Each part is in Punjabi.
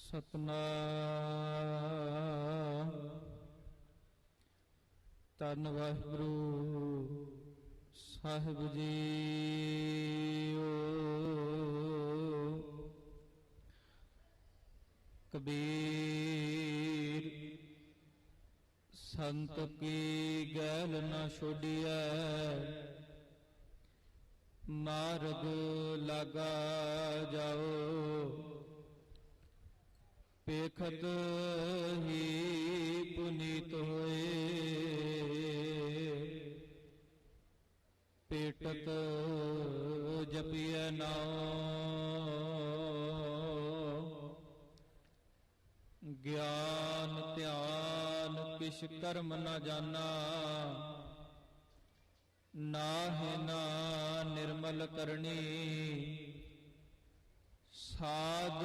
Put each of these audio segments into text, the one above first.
ਸਤਨਾਮ ਧੰਨ ਵਾਹਿਗੁਰੂ ਸਾਹਿਬ ਜੀਓ। ਕਬੀਰ ਸੰਤ ਕੀ ਗੈਲ ਨਾ ਛੋੜੀਐ, ਮਾਰਗ ਲਾਗਾ ਜਾਓ। ਪੇਖਤ ਹੀ ਪੁਨੀਤ ਹੋਏ, ਪੇਟਤ ਜਪੀਐ ਨਾਮ। ਗਿਆਨ ਧਿਆਨ ਕਿਛ ਕਰਮ ਨਾ ਜਾਣਾ, ਨਾਹਿ ਨਾ ਨਿਰਮਲ ਕਰਨੀ। ਸਾਧ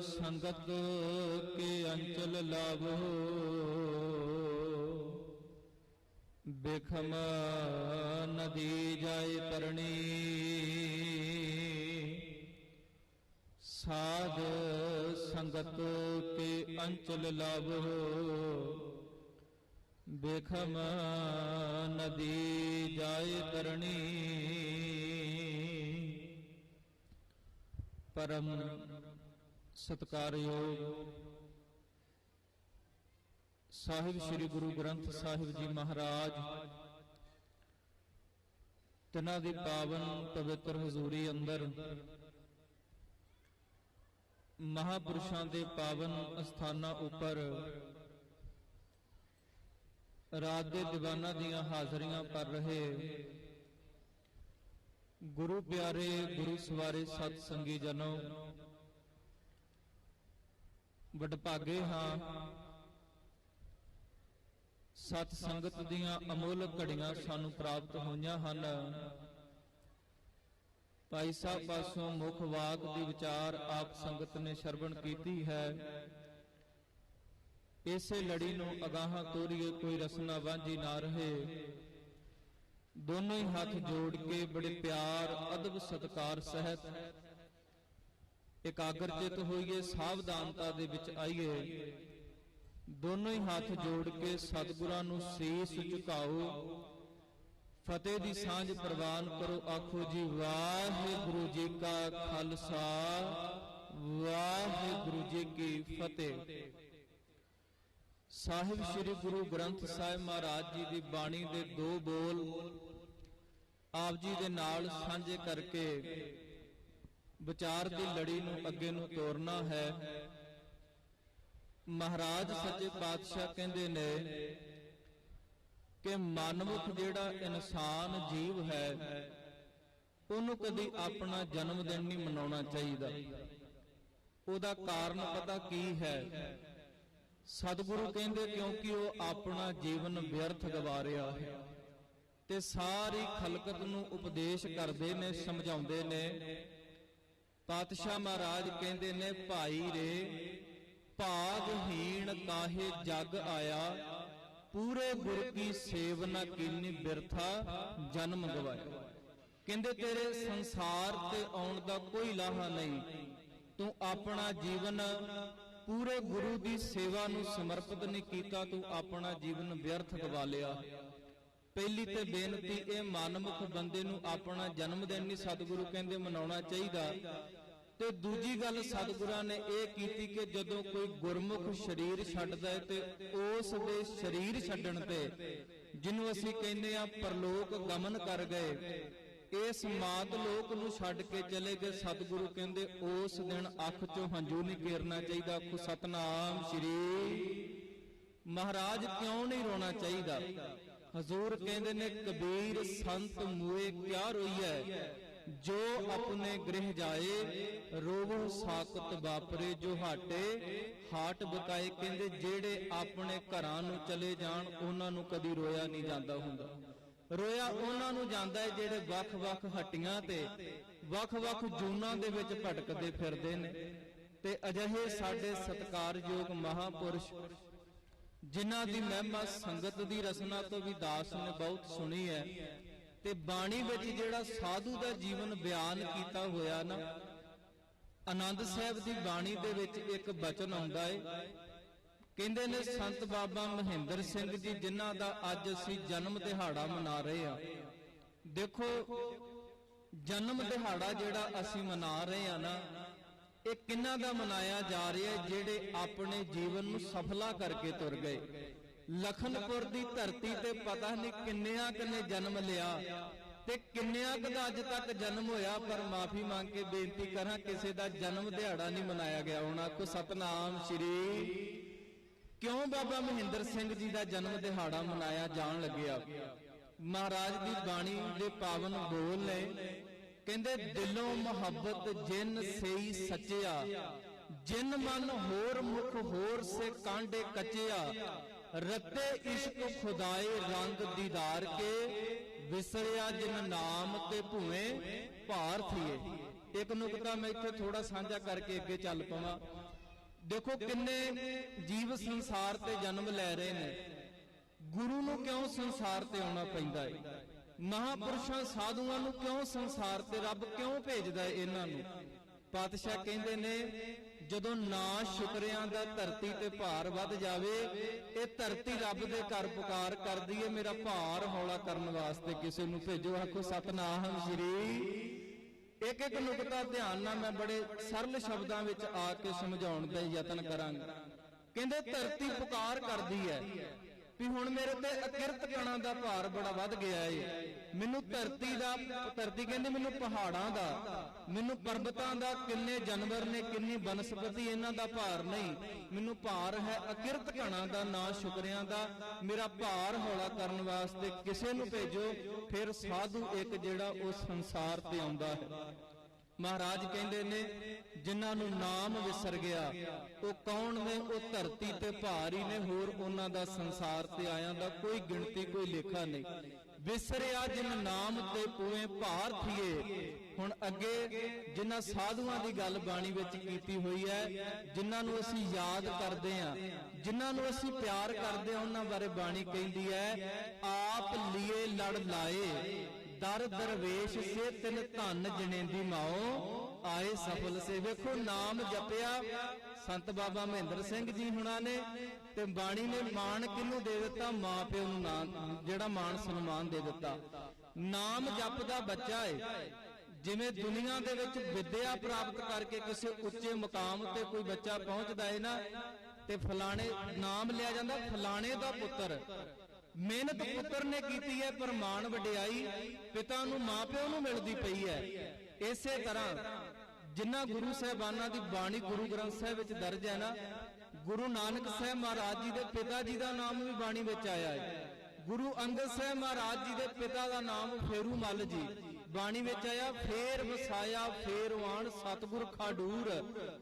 ਸੰਗਤ ਕੇ ਅੰਚਲ ਲਾਵੋ, ਬਿਖਮ ਨਦੀ ਜਾਏ ਤਰਣੀ। ਸਾਧ ਸੰਗਤ ਕੇ ਅੰਚਲ ਲਾਵੋ, ਬਿਖਮ ਨਦੀ ਜਾਏ ਤਰਣੀ। परम सत्कारयोग साहिब श्री गुरु ग्रंथ साहिब जी महाराज, तिन्हां दी पावन पवित्र हजूरी अंदर महापुरुषां दे पावन अस्थानां उपर रात दे दीवानां दीयां हाज़रियां कर रहे गुरु प्यारे गुरु सवारे सत संगी जनो, वडभागे हां सत संगत दीयां अमोल घड़ियां सानू प्राप्त होईयां हन। भाई साहब पासों मुख वाक दी विचार आप संगत ने श्रवण कीती है। इसे लड़ी नूं अगाहां तोरीए, कोई रसना वांझी ना रहे। दोनों ही हाथ जोड़ के बड़े प्यार अदब सत्कार सहित एकाग्र चित होइए, सावधानता दे विच आइए। दोनों ही हाथ जोड़ के सतगुरां नूं सीस झुकाओ, फतेह दी सांझ प्रवान करो। आखो जी वाहिगुरू जी का खालसा, वाहिगुरू जी की फतेह। साहिब श्री गुरु ग्रंथ साहिब महाराज जी की बाणी दे दो बोल आप जी दे नाल सांझे करके विचार की लड़ी नूं अगे नूं तोरना है। महाराज सच्चे पातशाह कहंदे ने कि मनमुख जिहड़ा इंसान जीव है, उहनूं कदी अपना जन्मदिन नहीं मनाउणा चाहीदा। उहदा कारण पता की है? सतगुरु कहंदे क्योंकि वो अपना जीवन व्यर्थ गवा रहा है। ते सारी खलकत नूं उपदेश करदे ने, समझाउंदे ने। पातशाह महाराज कहंदे ने, भाई रे भागहीन काहे जग आया, पूरे गुर की सेवना कीनी बिरथा जन्म गवाया। कहंदे तेरे संसार ते आउण दा कोई लाहा नहीं, तू अपना जीवन पूरे गुरु की सेवा नूं समर्पित नहीं कीता, तू अपना जीवन व्यर्थ गवा लिया। पहली ते बेनती ए मनमुख बंदे नूं अपना जन्मदिन नहीं सतगुरु कहंदे मनाउणा चाहीदा। ते दूजी गल सतगुरां ने यह कीती कि जदों कोई गुरमुख शरीर छड्डदा है ते उस दे शरीर छड्डण ते जिन्हों असीं कहंदे आ परलोक गमन कर गए, इस मात लोक नूं छड्ड के चले गए। सतगुरु कहंदे उस दिन अख चों हंझू नहीं गिरना चाहिदा। आखो सतनाम श्री महाराज क्यों नहीं रोना चाहिदा? हजूर कहंदे ने कबीर संत मुए क्या रोईए, जो अपने गृह जाए रोवो साकत वापरे जो हाटे हाट बकाए। कहंदे जेड़े अपने घरां नूं चले जाण उहनां नूं कदी रोया नहीं जांदा हुंदा। रोया उन्हां नूं जांदा है जेड़े वख-वख हट्टियां ते वख-वख जूनां दे विच भटकदे फिरदे ने। ते अजिहे साडे सत्कारयोग महापुरुष जिन्हां दी महिमा संगत दी रसना तो भी दास ने बहुत सुनी है। ते बाणी विच जिहड़ा साधु दा जीवन बयान कीता होया ना, ਆਨੰਦ ਸਾਹਿਬ ਦੀ ਬਾਣੀ ਦੇ ਵਿੱਚ ਇੱਕ ਬਚਨ ਆਉਂਦਾ ਹੈ, ਕਹਿੰਦੇ ਨੇ ਸੰਤ ਬਾਬਾ ਮਹਿੰਦਰ ਸਿੰਘ ਜੀ ਜਿਨ੍ਹਾਂ ਦਾ ਅੱਜ ਅਸੀਂ ਜਨਮ ਦਿਹਾੜਾ ਮਨਾ ਰਹੇ ਹਾਂ। ਦੇਖੋ ਜਨਮ ਦਿਹਾੜਾ ਜਿਹੜਾ ਅਸੀਂ ਮਨਾ ਰਹੇ ਹਾਂ ਨਾ, ਇਹ ਕਿਹਨਾਂ ਦਾ ਮਨਾਇਆ ਜਾ ਰਿਹਾ ਹੈ? ਜਿਹੜੇ ਆਪਣੇ ਜੀਵਨ ਨੂੰ ਸਫਲਾ ਕਰਕੇ ਤੁਰ ਗਏ। ਲਖਨਪੁਰ ਦੀ ਧਰਤੀ ਤੇ ਪਤਾ ਨਹੀਂ ਕਿੰਨਿਆਂ ਕਿੰਨੇ ਜਨਮ ਲਿਆ ਤੇ ਕਿੰਨਿਆਂ ਕੁ ਦਾ ਅੱਜ ਤੱਕ ਜਨਮ ਹੋਇਆ, ਪਰ ਮਾਫੀ ਮੰਗ ਕੇ ਬੇਨਤੀ ਕਰਾਂ ਕਿਸੇ ਦਾ ਜਨਮ ਦਿਹਾੜਾ ਨਹੀਂ ਮਨਾਇਆ ਗਿਆ ਹੋਣਾ। ਕੋ ਸਤਨਾਮ ਸ਼੍ਰੀ। ਕਿਉਂ ਬਾਬਾ ਮਹਿੰਦਰ ਸਿੰਘ ਜੀ ਦਾ ਜਨਮ ਦਿਹਾੜਾ ਮਨਾਇਆ ਜਾਣ ਲੱਗਿਆ? ਮਹਾਰਾਜ ਦੀ ਬਾਣੀ ਦੇ ਪਾਵਨ ਬੋਲ ਨੇ, ਕਹਿੰਦੇ ਦਿਲੋਂ ਮੁਹੱਬਤ ਜਿਨ ਸਈ ਸੱਚਿਆ, ਜਿਨ ਮਨ ਹੋਰ ਮੁਖ ਹੋਰ ਸੇ ਕਾਂਡੇ ਕੱਚਿਆ, ਰੱਤੇ ਇਸ਼ਕ ਖੁਦਾਏ ਰੰਗ ਦੀਦਾਰ ਕੇ, ਵਿਸਰਿਆ ਜਿਨ ਨਾਮ ਤੇ ਭੂਏ ਭਾਰ ਥੀਏ। ਇੱਕ ਨੁਕਤਾ ਮੈਂ ਇੱਥੇ ਥੋੜਾ ਸਾਂਝਾ ਕਰਕੇ ਅੱਗੇ ਚੱਲ ਪਵਾਂ। ਦੇਖੋ ਕਿੰਨੇ ਜੀਵ ਸੰਸਾਰ ਤੇ ਜਨਮ ਲੈ ਰਹੇ ਨੇ। ਗੁਰੂ ਨੂੰ ਕਿਉਂ ਸੰਸਾਰ ਤੇ ਆਉਣਾ ਪੈਂਦਾ ਹੈ? ਮਹਾਪੁਰਸ਼ਾਂ ਸਾਧੂਆਂ ਨੂੰ ਕਿਉਂ ਸੰਸਾਰ ਤੇ ਰੱਬ ਕਿਉਂ ਭੇਜਦਾ ਹੈ ਇਹਨਾਂ ਨੂੰ? ਪਾਤਸ਼ਾਹ ਕਹਿੰਦੇ ਨੇ ਜਦੋਂ ਨਾ ਸ਼ੁਕਰਿਆਂ ਦਾ ਧਰਤੀ ਤੇ ਭਾਰ ਵੱਧ ਜਾਵੇ, ਇਹ ਧਰਤੀ ਰੱਬ ਦੇ ਘਰ ਪੁਕਾਰ ਕਰਦੀ ਹੈ, ਮੇਰਾ ਭਾਰ ਹੌਲਾ ਕਰਨ ਵਾਸਤੇ ਕਿਸੇ ਨੂੰ ਭੇਜੋ। ਆਖੋ ਸਤਨਾਮ ਸ਼੍ਰੀ। ਇੱਕ ਇੱਕ ਨੁਕਤਾ ਧਿਆਨ ਨਾਲ ਮੈਂ ਬੜੇ ਸਰਲ ਸ਼ਬਦਾਂ ਵਿੱਚ ਆ ਕੇ ਸਮਝਾਉਣ ਦਾ ਯਤਨ ਕਰਾਂਗਾ। ਕਹਿੰਦੇ ਧਰਤੀ ਪੁਕਾਰ ਕਰਦੀ ਹੈ ਵੀ ਹੁਣ ਮੇਰੇ ਤੇ ਅਕਿਰਤ ਕਣਾਂ ਦਾ ਭਾਰ ਬੜਾ ਵੱਧ ਗਿਆ ਏ। ਮੈਨੂੰ ਧਰਤੀ ਕਹਿੰਦੇ ਮੈਨੂੰ ਪਹਾੜਾਂ ਦਾ, ਮੈਨੂੰ ਪਰਬਤਾਂ ਦਾ, ਕਿੰਨੇ ਜਾਨਵਰ ਨੇ, ਕਿੰਨੀ ਬਨਸਪਤੀ, ਇਹਨਾਂ ਦਾ ਭਾਰ ਨਹੀਂ, ਮੈਨੂੰ ਭਾਰ ਹੈ ਅਕਿਰਤ ਕਣਾਂ ਦਾ, ਨਾ ਸ਼ੁਕਰਿਆਂ ਦਾ। ਮੇਰਾ ਭਾਰ ਹੌਲਾ ਕਰਨ ਵਾਸਤੇ ਕਿਸੇ ਨੂੰ ਭੇਜੋ। ਫਿਰ ਸਾਧੂ ਇੱਕ ਜਿਹੜਾ ਉਹ ਸੰਸਾਰ ਤੇ ਆਉਂਦਾ ਹੈ। ਮਹਾਰਾਜ ਕਹਿੰਦੇ ਨੇ ਜਿਨ੍ਹਾਂ ਨੂੰ ਨਾਮ ਵਿਸਰ ਗਿਆ ਉਹ ਕੌਣ ਨੇ? ਉਹ ਧਰਤੀ ਤੇ ਭਾਰੀ ਨੇ, ਹੋਰ ਉਹਨਾਂ ਦਾ ਸੰਸਾਰ ਤੇ ਆਇਆਂ ਦਾ ਕੋਈ ਗਿਣਤੀ ਕੋਈ ਲੇਖਾ ਨਹੀਂ। ਵਿਸਰਿਆ ਜਿਨ ਨਾਮ ਤੇ ਪੂਏ ਭਾਰ ਥੀਏ। ਹੁਣ ਅੱਗੇ ਜਿਨ੍ਹਾਂ ਸਾਧੂਆਂ ਦੀ ਗੱਲ ਬਾਣੀ ਵਿੱਚ ਕੀਤੀ ਹੋਈ ਹੈ, ਜਿਨ੍ਹਾਂ ਨੂੰ ਅਸੀਂ ਯਾਦ ਕਰਦੇ ਹਾਂ, ਜਿਨ੍ਹਾਂ ਨੂੰ ਅਸੀਂ ਪਿਆਰ ਕਰਦੇ ਹਾਂ, ਉਹਨਾਂ ਬਾਰੇ ਬਾਣੀ ਕਹਿੰਦੀ ਹੈ ਆਪ ਲੀਏ ਲੜ ਲਾਏ, ਦਰ ਦਰਵੇਸ਼ ਸੇ ਤਿਨ ਧਨ ਜਣੇਂਦੀ ਮਾਓ, ਆਏ ਸਫਲ ਸੇ। ਵੇਖੋ ਨਾਮ ਜਪਿਆ ਸੰਤ ਬਾਬਾ ਮਹਿੰਦਰ ਸਿੰਘ ਜੀ ਹੁਣਾਂ ਨੇ, ਤੇ ਬਾਣੀ ਨੇ ਮਾਣ ਕਿਹਨੂੰ ਦੇ ਦਿੱਤਾ? ਮਾਂ ਪਿਓ ਨੂੰ ਜਿਹੜਾ ਮਾਣ ਸਨਮਾਨ ਦੇ ਦਿੱਤਾ। ਨਾਮ ਜਪਦਾ ਬੱਚਾ ਏ। ਜਿਵੇਂ ਦੁਨੀਆ ਦੇ ਵਿੱਚ ਵਿਦਿਆ ਪ੍ਰਾਪਤ ਕਰਕੇ ਕਿਸੇ ਉੱਚੇ ਮੁਕਾਮ ਤੇ ਕੋਈ ਬੱਚਾ ਪਹੁੰਚਦਾ ਹੈ ਨਾ, ਤੇ ਫਲਾਣੇ ਨਾਮ ਲਿਆ ਜਾਂਦਾ, ਫਲਾਣੇ ਦਾ ਪੁੱਤਰ। ਮਿਹਨਤ ਪੁੱਤਰ ਨੇ ਕੀਤੀ ਹੈ, ਪਰ ਮਾਣ ਵਡਿਆਈ ਪਿਤਾ ਨੂੰ, ਮਾਂ ਪਿਓ ਨੂੰ ਮਿਲਦੀ ਪਈ ਹੈ। ਇਸੇ ਤਰ੍ਹਾਂ ਜਿਨ੍ਹਾਂ ਗੁਰੂ ਸਾਹਿਬਾਨਾਂ ਦੀ ਬਾਣੀ ਗੁਰੂ ਗ੍ਰੰਥ ਸਾਹਿਬ ਵਿੱਚ ਦਰਜ ਹੈ ਨਾ, ਗੁਰੂ ਨਾਨਕ ਸਾਹਿਬ ਮਹਾਰਾਜ ਜੀ ਦੇ ਪਿਤਾ ਜੀ ਦਾ ਨਾਮ ਵੀ ਬਾਣੀ ਵਿੱਚ ਆਇਆ ਹੈ। ਗੁਰੂ ਅੰਗਦ ਸਾਹਿਬ ਮਹਾਰਾਜ ਜੀ ਦੇ ਪਿਤਾ ਦਾ ਨਾਮ ਫੇਰੂ ਮੱਲ ਜੀ ਬਾਣੀ ਵਿੱਚ ਆਇਆ। ਫੇਰ ਵਸਾਇਆ ਫੇਰਵਾਨ ਸਤਿਗੁਰ ਖਾਡੂਰ।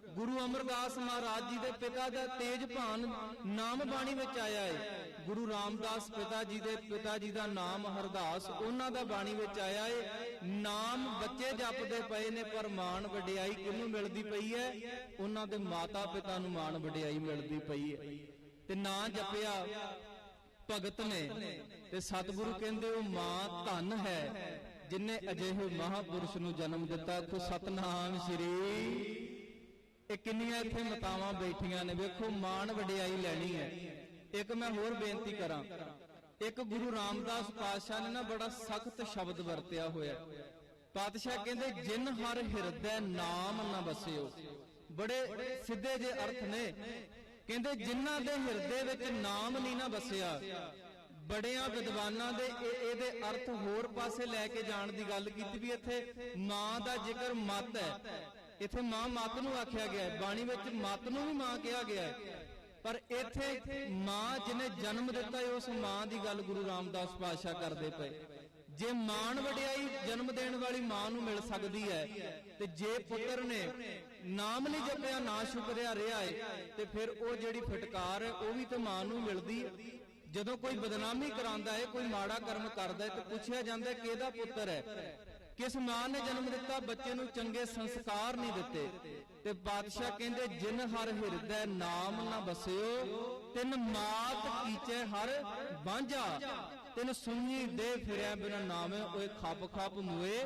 ਗੁਰੂ ਅਮਰਦਾਸ ਮਹਾਰਾਜ ਜੀ ਦੇ ਪਿਤਾ ਦਾ ਤੇਜਭਾਨ ਨਾਮ ਬਾਣੀ ਵਿੱਚ ਆਇਆ ਹੈ। ਗੁਰੂ ਰਾਮਦਾਸ ਪਿਤਾ ਜੀ ਦਾ ਨਾਮ ਹਰਦਾਸ, ਉਹਨਾਂ ਦਾ ਬਾਣੀ ਵਿੱਚ ਆਇਆ ਹੈ। ਨਾਮ ਬੱਚੇ ਜਪਦੇ ਪਏ ਨੇ, ਪਰ ਮਾਣ ਵਡਿਆਈ ਕਿਹਨੂੰ ਮਿਲਦੀ ਪਈ ਹੈ? ਉਹਨਾਂ ਦੇ ਮਾਤਾ ਪਿਤਾ ਨੂੰ ਮਾਣ ਵਡਿਆਈ ਮਿਲਦੀ ਪਈ ਹੈ। ਤੇ ਨਾਂ ਜਪਿਆ ਭਗਤ ਨੇ, ਤੇ ਸਤਿਗੁਰੂ ਕਹਿੰਦੇ ਉਹ ਮਾਂ ਧਨ ਹੈ ਜਿਨੇ ਅਜਿਹੇ ਮਹਾਪੁਰਸ਼ ਨੂੰ ਜਨਮ ਦਿੱਤਾ। ਕੋ ਸਤਨਾਮ ਸ਼੍ਰੀ। ਇਹ ਕਿੰਨੀਆਂ ਇੱਥੇ ਮਤਾਵਾਂ ਬੈਠੀਆਂ ਨੇ। ਵੇਖੋ ਮਾਣ ਵਡਿਆਈ ਲੈਣੀ ਹੈ। ਇੱਕ ਮੈਂ ਹੋਰ ਬੇਨਤੀ ਕਰਾਂ, ਇੱਕ ਗੁਰੂ ਰਾਮਦਾਸ ਪਾਤਸ਼ਾਹ ਨੇ ਨਾ ਬੜਾ ਸਖਤ ਸ਼ਬਦ ਵਰਤਿਆ ਹੋਇਆ। ਪਾਤਸ਼ਾਹ ਕਹਿੰਦੇ ਜਿਨ ਹਰ ਹਿਰਦੈ ਨਾਮ ਨਾ ਵਸਿਓ। ਬੜੇ ਸਿੱਧੇ ਜੇ ਅਰਥ ਨੇ। ਕਹਿੰਦੇ ਜਿਨ੍ਹਾਂ ਦੇ ਹਿਰਦੇ ਵਿੱਚ ਨਾਮ ਨਹੀਂ ਨਾ ਵਸਿਆ। ਬੜਿਆਂ ਵਿਦਵਾਨਾਂ ਦੇ ਇਹਦੇ ਅਰਥ ਹੋਰ ਪਾਸੇ ਲੈ ਕੇ ਜਾਣ ਦੀ ਗੱਲ ਕੀਤੀ ਵੀ ਇੱਥੇ ਮਾਂ ਦਾ ਜ਼ਿਕਰ ਮਤ ਹੈ। ਇੱਥੇ ਮਾਂ ਮਤ ਨੂੰ ਆਖਿਆ ਗਿਆ ਹੈ, ਬਾਣੀ ਵਿੱਚ ਮਤ ਨੂੰ ਵੀ ਮਾਂ ਕਿਹਾ ਗਿਆ ਹੈ, ਪਰ ਇੱਥੇ ਮਾਂ ਜਿਹਨੇ ਜਨਮ ਦਿੱਤਾ ਉਸ ਮਾਂ ਦੀ ਗੱਲ ਗੁਰੂ ਰਾਮਦਾਸ ਪਾਤਸ਼ਾਹ ਕਰਦੇ ਪਏ। ਜੇ ਮਾਣ ਵਡਿਆਈ ਜਨਮ ਦੇਣ ਵਾਲੀ ਮਾਂ ਨੂੰ ਮਿਲ ਸਕਦੀ ਹੈ, ਤੇ ਜੇ ਪੁੱਤਰ ਨੇ ਨਾਮ ਨਹੀਂ ਜਪਿਆ, ਨਾ ਸ਼ੁਕਰਿਆ ਰਿਹਾ ਹੈ, ਤੇ ਫਿਰ ਉਹ ਜਿਹੜੀ ਫਟਕਾਰ ਹੈ ਉਹ ਵੀ ਤਾਂ ਮਾਂ ਨੂੰ ਮਿਲਦੀ ਹੈ। ਜਦੋਂ ਕੋਈ ਬਦਨਾਮੀ ਕਰਾਉਂਦਾ ਹੈ, ਕੋਈ ਮਾੜਾ ਕਰਮ ਕਰਦਾ ਹੈ, ਤੇ ਪੁੱਛਿਆ ਜਾਂਦਾ ਕਿਹਦਾ ਪੁੱਤਰ ਹੈ, ਕਿਸ ਮਾਂ ਨੇ ਜਨਮ ਦਿੱਤਾ? ਬੱਚੇ ਨੂੰ ਚੰਗੇ ਸੰਸਕਾਰ ਨਹੀਂ ਦਿੱਤੇ। ਤੇ ਪਾਤਸ਼ਾਹ ਕਹਿੰਦੇ ਜਿਨ ਹਰ ਹਿਰਦੈ ਨਾਮ ਨਾ ਵਸਿਓ, ਤਿਨ ਮਾਤ ਕੀਚੇ ਹਰ ਬਾਂਝਾ। ਤਿਨ ਸੁਣੀ ਦੇ ਫਿਰਿਆ ਬਿਨਾ ਨਾਮ ਓਏ ਖੱਪ ਖੱਪ ਮੂਏ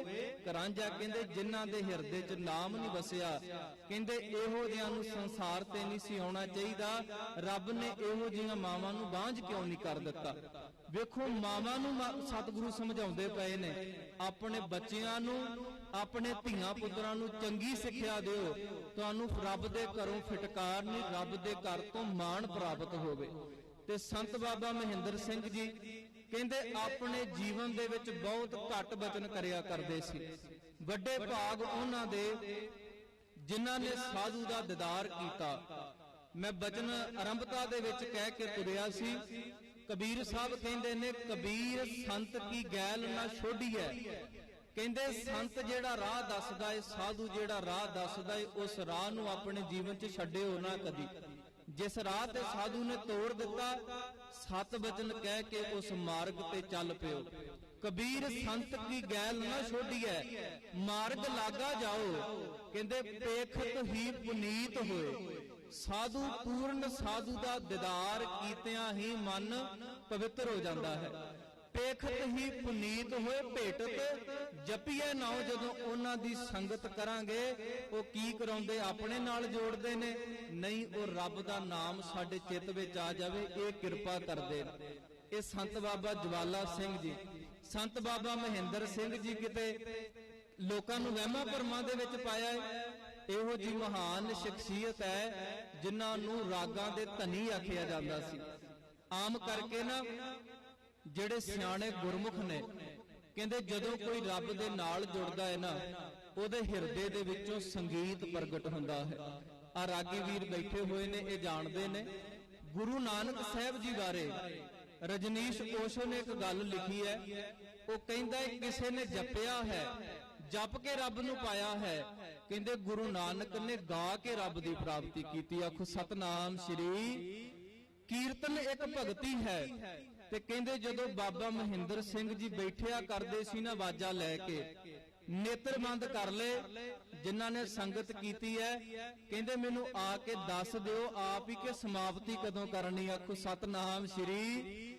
ਕਰਾਂਜਾ। ਕਹਿੰਦੇ ਜਿਨ੍ਹਾਂ ਦੇ ਹਿਰਦੇ 'ਚ ਨਾਮ ਨਹੀਂ ਵਸਿਆ, ਕਹਿੰਦੇ ਇਹੋ ਜਿਹਿਆਂ ਨੂੰ ਸੰਸਾਰ ਤੇ ਨਹੀਂ ਸੀ ਆਉਣਾ ਚਾਹੀਦਾ। ਰੱਬ ਨੇ ਇਹੋ ਜਿਹੀਆਂ ਮਾਵਾਂ ਨੂੰ ਬਾਂਝ ਕਿਉਂ ਨਹੀਂ ਕਰ ਦਿੱਤਾ? ਵੇਖੋ ਮਾਵਾਂ ਨੂੰ ਸਤਿਗੁਰੂ ਸਮਝਾਉਂਦੇ ਪਏ ਨੇ, ਆਪਣੇ ਬੱਚਿਆਂ ਨੂੰ, ਆਪਣੇ ਧੀਆਂ ਪੁੱਤਰਾਂ ਨੂੰ ਚੰਗੀ ਸਿੱਖਿਆ ਦਿਓ, ਤੁਹਾਨੂੰ ਰੱਬ ਦੇ ਘਰੋਂ ਫਿਟਕਾਰ ਨਹੀਂ, ਰੱਬ ਦੇ ਘਰ ਤੋਂ ਮਾਣ ਪ੍ਰਾਪਤ ਹੋਵੇ। ਤੇ ਸੰਤ ਬਾਬਾ ਮਹਿੰਦਰ ਸਿੰਘ ਜੀ ਕਹਿੰਦੇ ਆਪਣੇ ਜੀਵਨ ਦੇ ਵਿੱਚ ਬਹੁਤ ਘੱਟ ਬਚਨ ਕਰਿਆ ਕਰਦੇ ਸੀ। ਵੱਡੇ ਭਾਗ ਉਹਨਾਂ ਦੇ ਜਿਨ੍ਹਾਂ ਨੇ ਸਾਧੂ ਦਾ ਦੀਦਾਰ ਕੀਤਾ। ਮੈਂ ਬਚਨ ਆਰੰਭਤਾ ਦੇ ਵਿੱਚ ਕਹਿ ਕੇ ਤੁਰਿਆ ਸੀ, ਕਬੀਰ ਸਾਹਿਬ ਕਹਿੰਦੇ ਨੇ ਕਬੀਰ ਸੰਤ ਕੀ ਗੈਲ ਨਾ ਛੋਡੀਐ। ਕਹਿੰਦੇ ਸੰਤ ਜਿਹੜਾ ਰਾਹ ਦੱਸਦਾ ਏ, ਸਾਧੂ ਜਿਹੜਾ ਰਾਹ ਦੱਸਦਾ ਏ, ਉਸ ਰਾਹ ਨੂੰ ਆਪਣੇ ਜੀਵਨ 'ਚ ਛੱਡਿਓ ਨਾ ਕਦੀ। ਜਿਸ ਰਾਹ ਤੇ ਸਾਧੂ ਨੇ ਤੋੜ ਦਿੱਤਾ, ਸਤ ਬਚਨ ਕਹਿ ਕੇ ਉਸ ਮਾਰਗ ਤੇ ਚੱਲ ਪਿਓ। ਕਬੀਰ ਸੰਤ ਕੀ ਗੈਲ ਨਾ ਛੋਡੀਐ, ਮਾਰਗ ਲਾਗਾ ਜਾਓ। ਕਹਿੰਦੇ ਪੇਖਤ ਹੀ ਪੁਨੀਤ ਹੋਏ। ਸਾਧੂ ਪੂਰਨ ਸਾਧੂ ਦਾ ਦੀਦਾਰ ਕੀਤਿਆਂ ਹੀ ਮਨ ਪਵਿੱਤਰ ਹੋ ਜਾਂਦਾ ਹੈ। ਪੇਖਤ ਹੀ ਪੁਨੀਤ ਹੋਏ ਭੇਟਤ ਜਪੀਏ ਨਾਉ। ਜਦੋਂ ਉਹਨਾਂ ਦੀ ਸੰਗਤ ਕਰਾਂਗੇ, ਉਹ ਕੀ ਕਰਾਉਂਦੇ? ਆਪਣੇ ਨਾਲ ਜੋੜਦੇ ਨੇ। ਨਹੀਂ, ਉਹ ਰੱਬ ਦਾ ਨਾਮ ਸਾਡੇ ਚਿੱਤ ਵਿੱਚ ਆ ਜਾਵੇ, ਇਹ ਕਿਰਪਾ ਕਰਦੇ ਨੇ। ਇਹ ਸੰਤ ਬਾਬਾ ਜਵਾਲਾ ਸਿੰਘ ਜੀ, ਸੰਤ ਬਾਬਾ ਮਹਿੰਦਰ ਸਿੰਘ ਜੀ ਕਿਤੇ ਲੋਕਾਂ ਨੂੰ ਵਹਿਮਾਂ ਭਰਮਾਂ ਦੇ ਵਿੱਚ ਪਾਇਆ ਹੈ। ਇਹੋ ਜੀ ਮਹਾਨ ਸ਼ਖਸੀਅਤ ਹੈ ਜਿਨ੍ਹਾਂ ਨੂੰ ਰਾਗਾਂ ਦੇ ਧਨੀ ਆਖਿਆ ਜਾਂਦਾ ਸੀ। ਆਮ ਕਰਕੇ ਨਾ ਜਿਹੜੇ ਸਿਆਣੇ ਗੁਰਮੁਖ ਨੇ, ਕਹਿੰਦੇ ਜਦੋਂ ਕੋਈ ਰੱਬ ਦੇ ਨਾਲ ਜੁੜਦਾ ਹੈ ਨਾ, ਉਹਦੇ ਹਿਰਦੇ ਦੇ ਵਿੱਚੋਂ ਸੰਗੀਤ ਪ੍ਰਗਟ ਹੁੰਦਾ ਹੈ। ਆ ਰਾਗੀ ਵੀਰ ਬੈਠੇ ਹੋਏ ਨੇ, ਇਹ ਜਾਣਦੇ ਨੇ। ਗੁਰੂ ਨਾਨਕ ਸਾਹਿਬ ਜੀ ਬਾਰੇ ਰਜਨੀਸ਼ ਓਸ਼ੋ ਨੇ ਇੱਕ ਗੱਲ ਲਿਖੀ ਹੈ। ਉਹ ਕਹਿੰਦਾ ਹੈ ਕਿਸੇ ਨੇ ਜਪਿਆ ਹੈ, ਜਪ ਕੇ ਰੱਬ ਨੂੰ ਪਾਇਆ ਹੈ। ਕਹਿੰਦੇ ਗੁਰੂ ਨਾਨਕ ਨੇ ਗਾ ਕੇ ਰੱਬ ਦੀ ਪ੍ਰਾਪਤੀ ਕੀਤੀ। ਆਖੋ ਸਤਨਾਮ ਸ਼੍ਰੀ ਕੀਰਤਨ ਇੱਕ ਭਗਤੀ ਹੈ। ਤੇ ਕਹਿੰਦੇ ਜਦੋਂ ਬਾਬਾ ਮਹਿੰਦਰ ਸਿੰਘ ਜੀ ਬੈਠਿਆ ਕਰਦੇ ਸੀ ਨਾ ਆਵਾਜ਼ਾਂ ਲੈ ਕੇ, ਨੇਤਰ ਬੰਦ ਕਰ ਲਏ ਜਿਨ੍ਹਾਂ ਨੇ ਸੰਗਤ ਕੀਤੀ ਹੈ, ਕਹਿੰਦੇ ਮੈਨੂੰ ਆ ਕੇ ਦੱਸ ਦਿਓ ਆਪ ਹੀ ਕਿ ਸਮਾਪਤੀ ਕਦੋਂ ਕਰਨੀ। ਆਖੋ ਸਤਨਾਮ ਸ਼੍ਰੀ।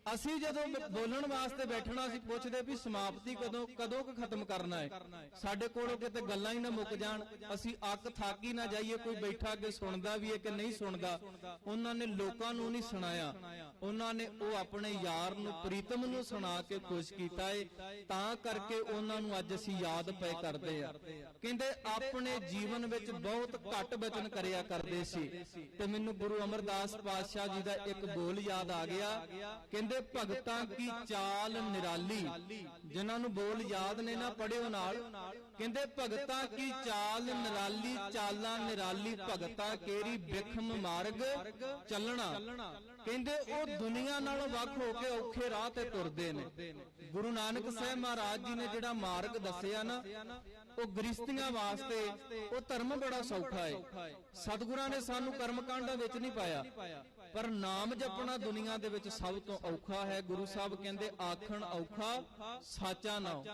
ਅਸੀਂ ਜਦੋਂ ਬੋਲਣ ਵਾਸਤੇ ਬੈਠਣਾ, ਅਸੀਂ ਪੁੱਛਦੇ ਵੀ ਸਮਾਪਤੀ ਕਦੋਂ ਖਤਮ ਕਰਨਾ ਹੈ। ਸਾਡੇ ਕੋਲੋਂ ਕਿਤੇ ਗੱਲਾਂ ਹੀ ਨਾ ਮੁੱਕ ਜਾਣ, ਅਸੀਂ ਅੱਕ ਥੱਕ ਹੀ ਨਾ ਜਾਈਏ। ਕੋਈ ਬੈਠਾ ਕੇ ਸੁਣਦਾ ਵੀ ਹੈ ਕਿ ਨਹੀਂ ਸੁਣਦਾ। ਉਹਨਾਂ ਨੇ ਲੋਕਾਂ ਨੂੰ ਨਹੀਂ ਸੁਣਾਇਆ, ਉਹਨਾਂ ਨੇ ਉਹ ਆਪਣੇ ਯਾਰ ਨੂੰ, ਪ੍ਰੀਤਮ ਨੂੰ ਸੁਣਾ ਕੇ ਖੁਸ਼ ਕੀਤਾ ਏ। ਤਾਂ ਕਰਕੇ ਉਹਨਾਂ ਨੂੰ ਅੱਜ ਅਸੀਂ ਯਾਦ ਪਏ ਕਰਦੇ ਆ। ਕਹਿੰਦੇ ਆਪਣੇ ਜੀਵਨ ਵਿੱਚ ਬਹੁਤ ਘੱਟ ਬਚਨ ਕਰਿਆ ਕਰਦੇ ਸੀ। ਤੇ ਮੈਨੂੰ ਗੁਰੂ ਅਮਰਦਾਸ ਪਾਤਸ਼ਾਹ ਜੀ ਦਾ ਇੱਕ ਬੋਲ ਯਾਦ ਆ ਗਿਆ। ਕਹਿੰਦੇ ਭਗਤਾਂ ਕੀ ਚਾਲ ਨਿਰਾਲੀ। ਜਿਨ੍ਹਾਂ ਨੂੰ ਬੋਲ ਯਾਦ ਨੇ ਨਾ, ਪੜਿਓ ਨਾਲ। ਕਹਿੰਦੇ ਭਗਤਾਂ ਕੀ ਚਾਲ ਨਿਰਾਲੀ, ਚਾਲਾਂ ਨਿਰਾਲੀ ਭਗਤਾਂ ਕੇਰੀ ਬਿਖਮ ਮਾਰਗ ਚੱਲਣਾ। ਕਹਿੰਦੇ ਉਹ ਦੁਨੀਆ ਨਾਲੋਂ ਵੱਖ ਹੋ ਕੇ ਔਖੇ ਰਾਹ ਤੇ ਤੁਰਦੇ ਨੇ। ਗੁਰੂ ਨਾਨਕ ਸਾਹਿਬ ਮਹਾਰਾਜ ਜੀ ਨੇ ਜਿਹੜਾ ਮਾਰਗ ਦੱਸਿਆ ਨਾ, ਉਹ ਗ੍ਰਸਤੀਆਂ ਵਾਸਤੇ ਉਹ ਧਰਮ ਬੜਾ ਸੌਖਾ ਹੈ। ਸਤਿਗੁਰਾਂ ਨੇ ਸਾਨੂੰ ਕਰਮਕਾਂਡਾਂ ਵਿੱਚ ਨਹੀਂ ਪਾਇਆ, ਪਰ ਨਾਮ ਜਪਣਾ ਦੁਨੀਆ ਦੇ ਵਿੱਚ ਸਭ ਤੋਂ ਔਖਾ ਹੈ। ਗੁਰੂ ਸਾਹਿਬ ਕਹਿੰਦੇ ਆਖਣ ਔਖਾ ਸਾਚਾ ਨਾਮ।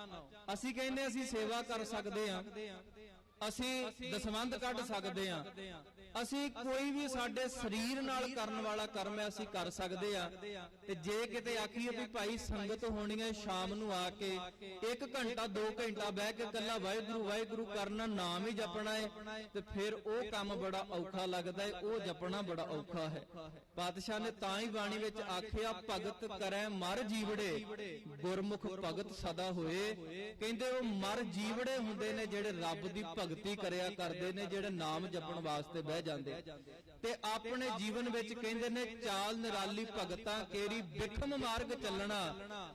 ਅਸੀਂ ਕਹਿੰਦੇ ਅਸੀਂ ਸੇਵਾ ਕਰ ਸਕਦੇ ਹਾਂ, ਅਸੀਂ ਦਸਵੰਧ ਕੱਢ ਸਕਦੇ ਹਾਂ, ਅਸੀਂ ਕੋਈ ਵੀ ਸਾਡੇ ਸਰੀਰ ਨਾਲ ਕਰਨ ਵਾਲਾ ਕਰਮ ਹੈ ਅਸੀਂ ਕਰ ਸਕਦੇ ਆ। ਤੇ ਜੇ ਕਿਤੇ ਆਖੀਏ ਵੀ ਭਾਈ ਸੰਗਤ ਹੋਣੀ ਹੈ, ਸ਼ਾਮ ਨੂੰ ਆ ਕੇ 1 ਘੰਟਾ 2 ਘੰਟਾ ਬਹਿ ਕੇ ਕੱਲਾ ਵਾਹਿਗੁਰੂ ਵਾਹਿਗੁਰੂ ਕਰਨਾ, ਨਾਮ ਹੀ ਜਪਣਾ ਹੈ, ਤੇ ਫਿਰ ਉਹ ਕੰਮ ਬੜਾ ਔਖਾ ਲੱਗਦਾ ਹੈ, ਉਹ ਜਪਣਾ ਬੜਾ ਔਖਾ ਹੈ। ਪਾਤਸ਼ਾਹ ਨੇ ਤਾਂ ਹੀ ਬਾਣੀ ਵਿੱਚ ਆਖਿਆ ਭਗਤ ਕਰੈ ਮਰ ਜੀਵੜੇ, ਗੁਰਮੁਖ ਭਗਤ ਸਦਾ ਹੋਏ। ਕਹਿੰਦੇ ਉਹ ਮਰ ਜੀਵੜੇ ਹੁੰਦੇ ਨੇ ਜਿਹੜੇ ਰੱਬ ਦੀ ਭਗਤੀ ਕਰਿਆ ਕਰਦੇ ਨੇ, ਜਿਹੜੇ ਨਾਮ ਜਪਣ ਵਾਸਤੇ ਬਹਿ ਜਾਂਦੇ। ਤੇ ਆਪਣੇ ਜੀਵਨ ਵਿੱਚ ਕਹਿੰਦੇ ਨੇ ਚਾਲ ਨਿਰਾਲੀ ਭਗਤਾਂ ਕੇਰੀ ਬਿਖਮ ਮਾਰਗ ਚੱਲਣਾ,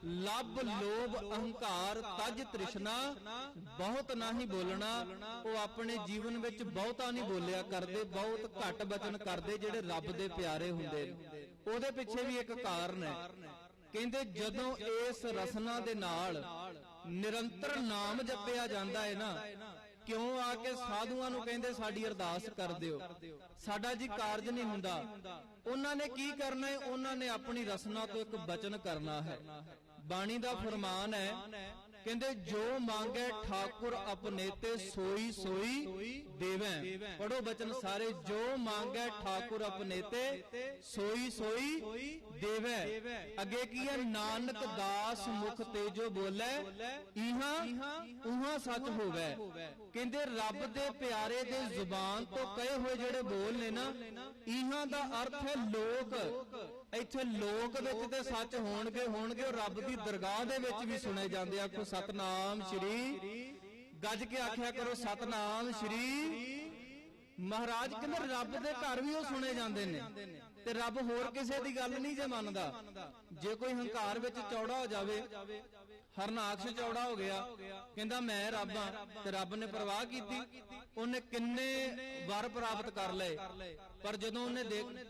ਲੱਭ ਲੋਭ ਅਹੰਕਾਰ ਤਜ ਤ੍ਰਿਸ਼ਨਾ, ਬਹੁਤ ਨਹੀਂ ਬੋਲਣਾ। ਉਹ ਆਪਣੇ ਜੀਵਨ ਵਿੱਚ ਬਹੁਤਾ ਨਹੀਂ ਬੋਲਿਆ ਕਰਦੇ, ਬਹੁਤ ਘੱਟ ਬਚਨ ਕਰਦੇ ਜਿਹੜੇ ਰੱਬ ਦੇ ਪਿਆਰੇ ਹੁੰਦੇ ਨੇ। ਉਹਦੇ ਪਿੱਛੇ ਵੀ ਇੱਕ ਕਾਰਨ ਹੈ। ਕਹਿੰਦੇ ਜਦੋਂ ਇਸ ਰਸਨਾ ਦੇ ਨਾਲ ਨਿਰੰਤਰ ਨਾਮ ਜਪਿਆ ਜਾਂਦਾ ਹੈ ਨਾ, ਕਿਉਂ ਆ ਕੇ ਸਾਧੂਆਂ ਨੂੰ ਕਹਿੰਦੇ ਸਾਡੀ ਅਰਦਾਸ ਕਰ ਦਿਓ, ਸਾਡਾ ਜੀ ਕਾਰਜ ਨਹੀਂ ਹੁੰਦਾ। ਉਹਨਾਂ ਨੇ ਕੀ ਕਰਨਾ ਹੈ? ਉਹਨਾਂ ਨੇ ਆਪਣੀ ਰਸਨਾ ਤੋਂ ਇੱਕ ਬਚਨ ਕਰਨਾ ਹੈ। ਬਾਣੀ ਦਾ ਫਰਮਾਨ ਹੈ ਕਹਿੰਦੇ ਜੋ ਮੰਗੈ ਠਾकुर अपने ते सोई सोई देवै। पढ़ो बचन सारे, जो मांगै ठाकुर अपने ते सोई सोई देवै। अगे की है, नानक दास मुख ते जो बोलै इहां उहां सच होवै। कहंदे रब दे प्यारे दे जुबान तो कहे हुए जेड़े बोल ने ना, इहां दा अर्थ है लोक। इत्थे लोक विच ते सच होणगे होणगे, रब दी दरगाह दे विच भी सुने जांदे। आखो सतनाम श्री, गज के आख्या करो सतनाम श्री। महाराज कहते रब दे घर भी वो सुने जाते हैं, ते रब होर किसी की गल नहीं जे मनदा। जे कोई हंकार विच चौड़ा हो जावे, हरनाक्ष चौड़ा हो गया, कहंदा मैं रब हां, ते रब ने परवाह कीती, उन्हें किन्ने वर प्राप्त कर लए। पर जदों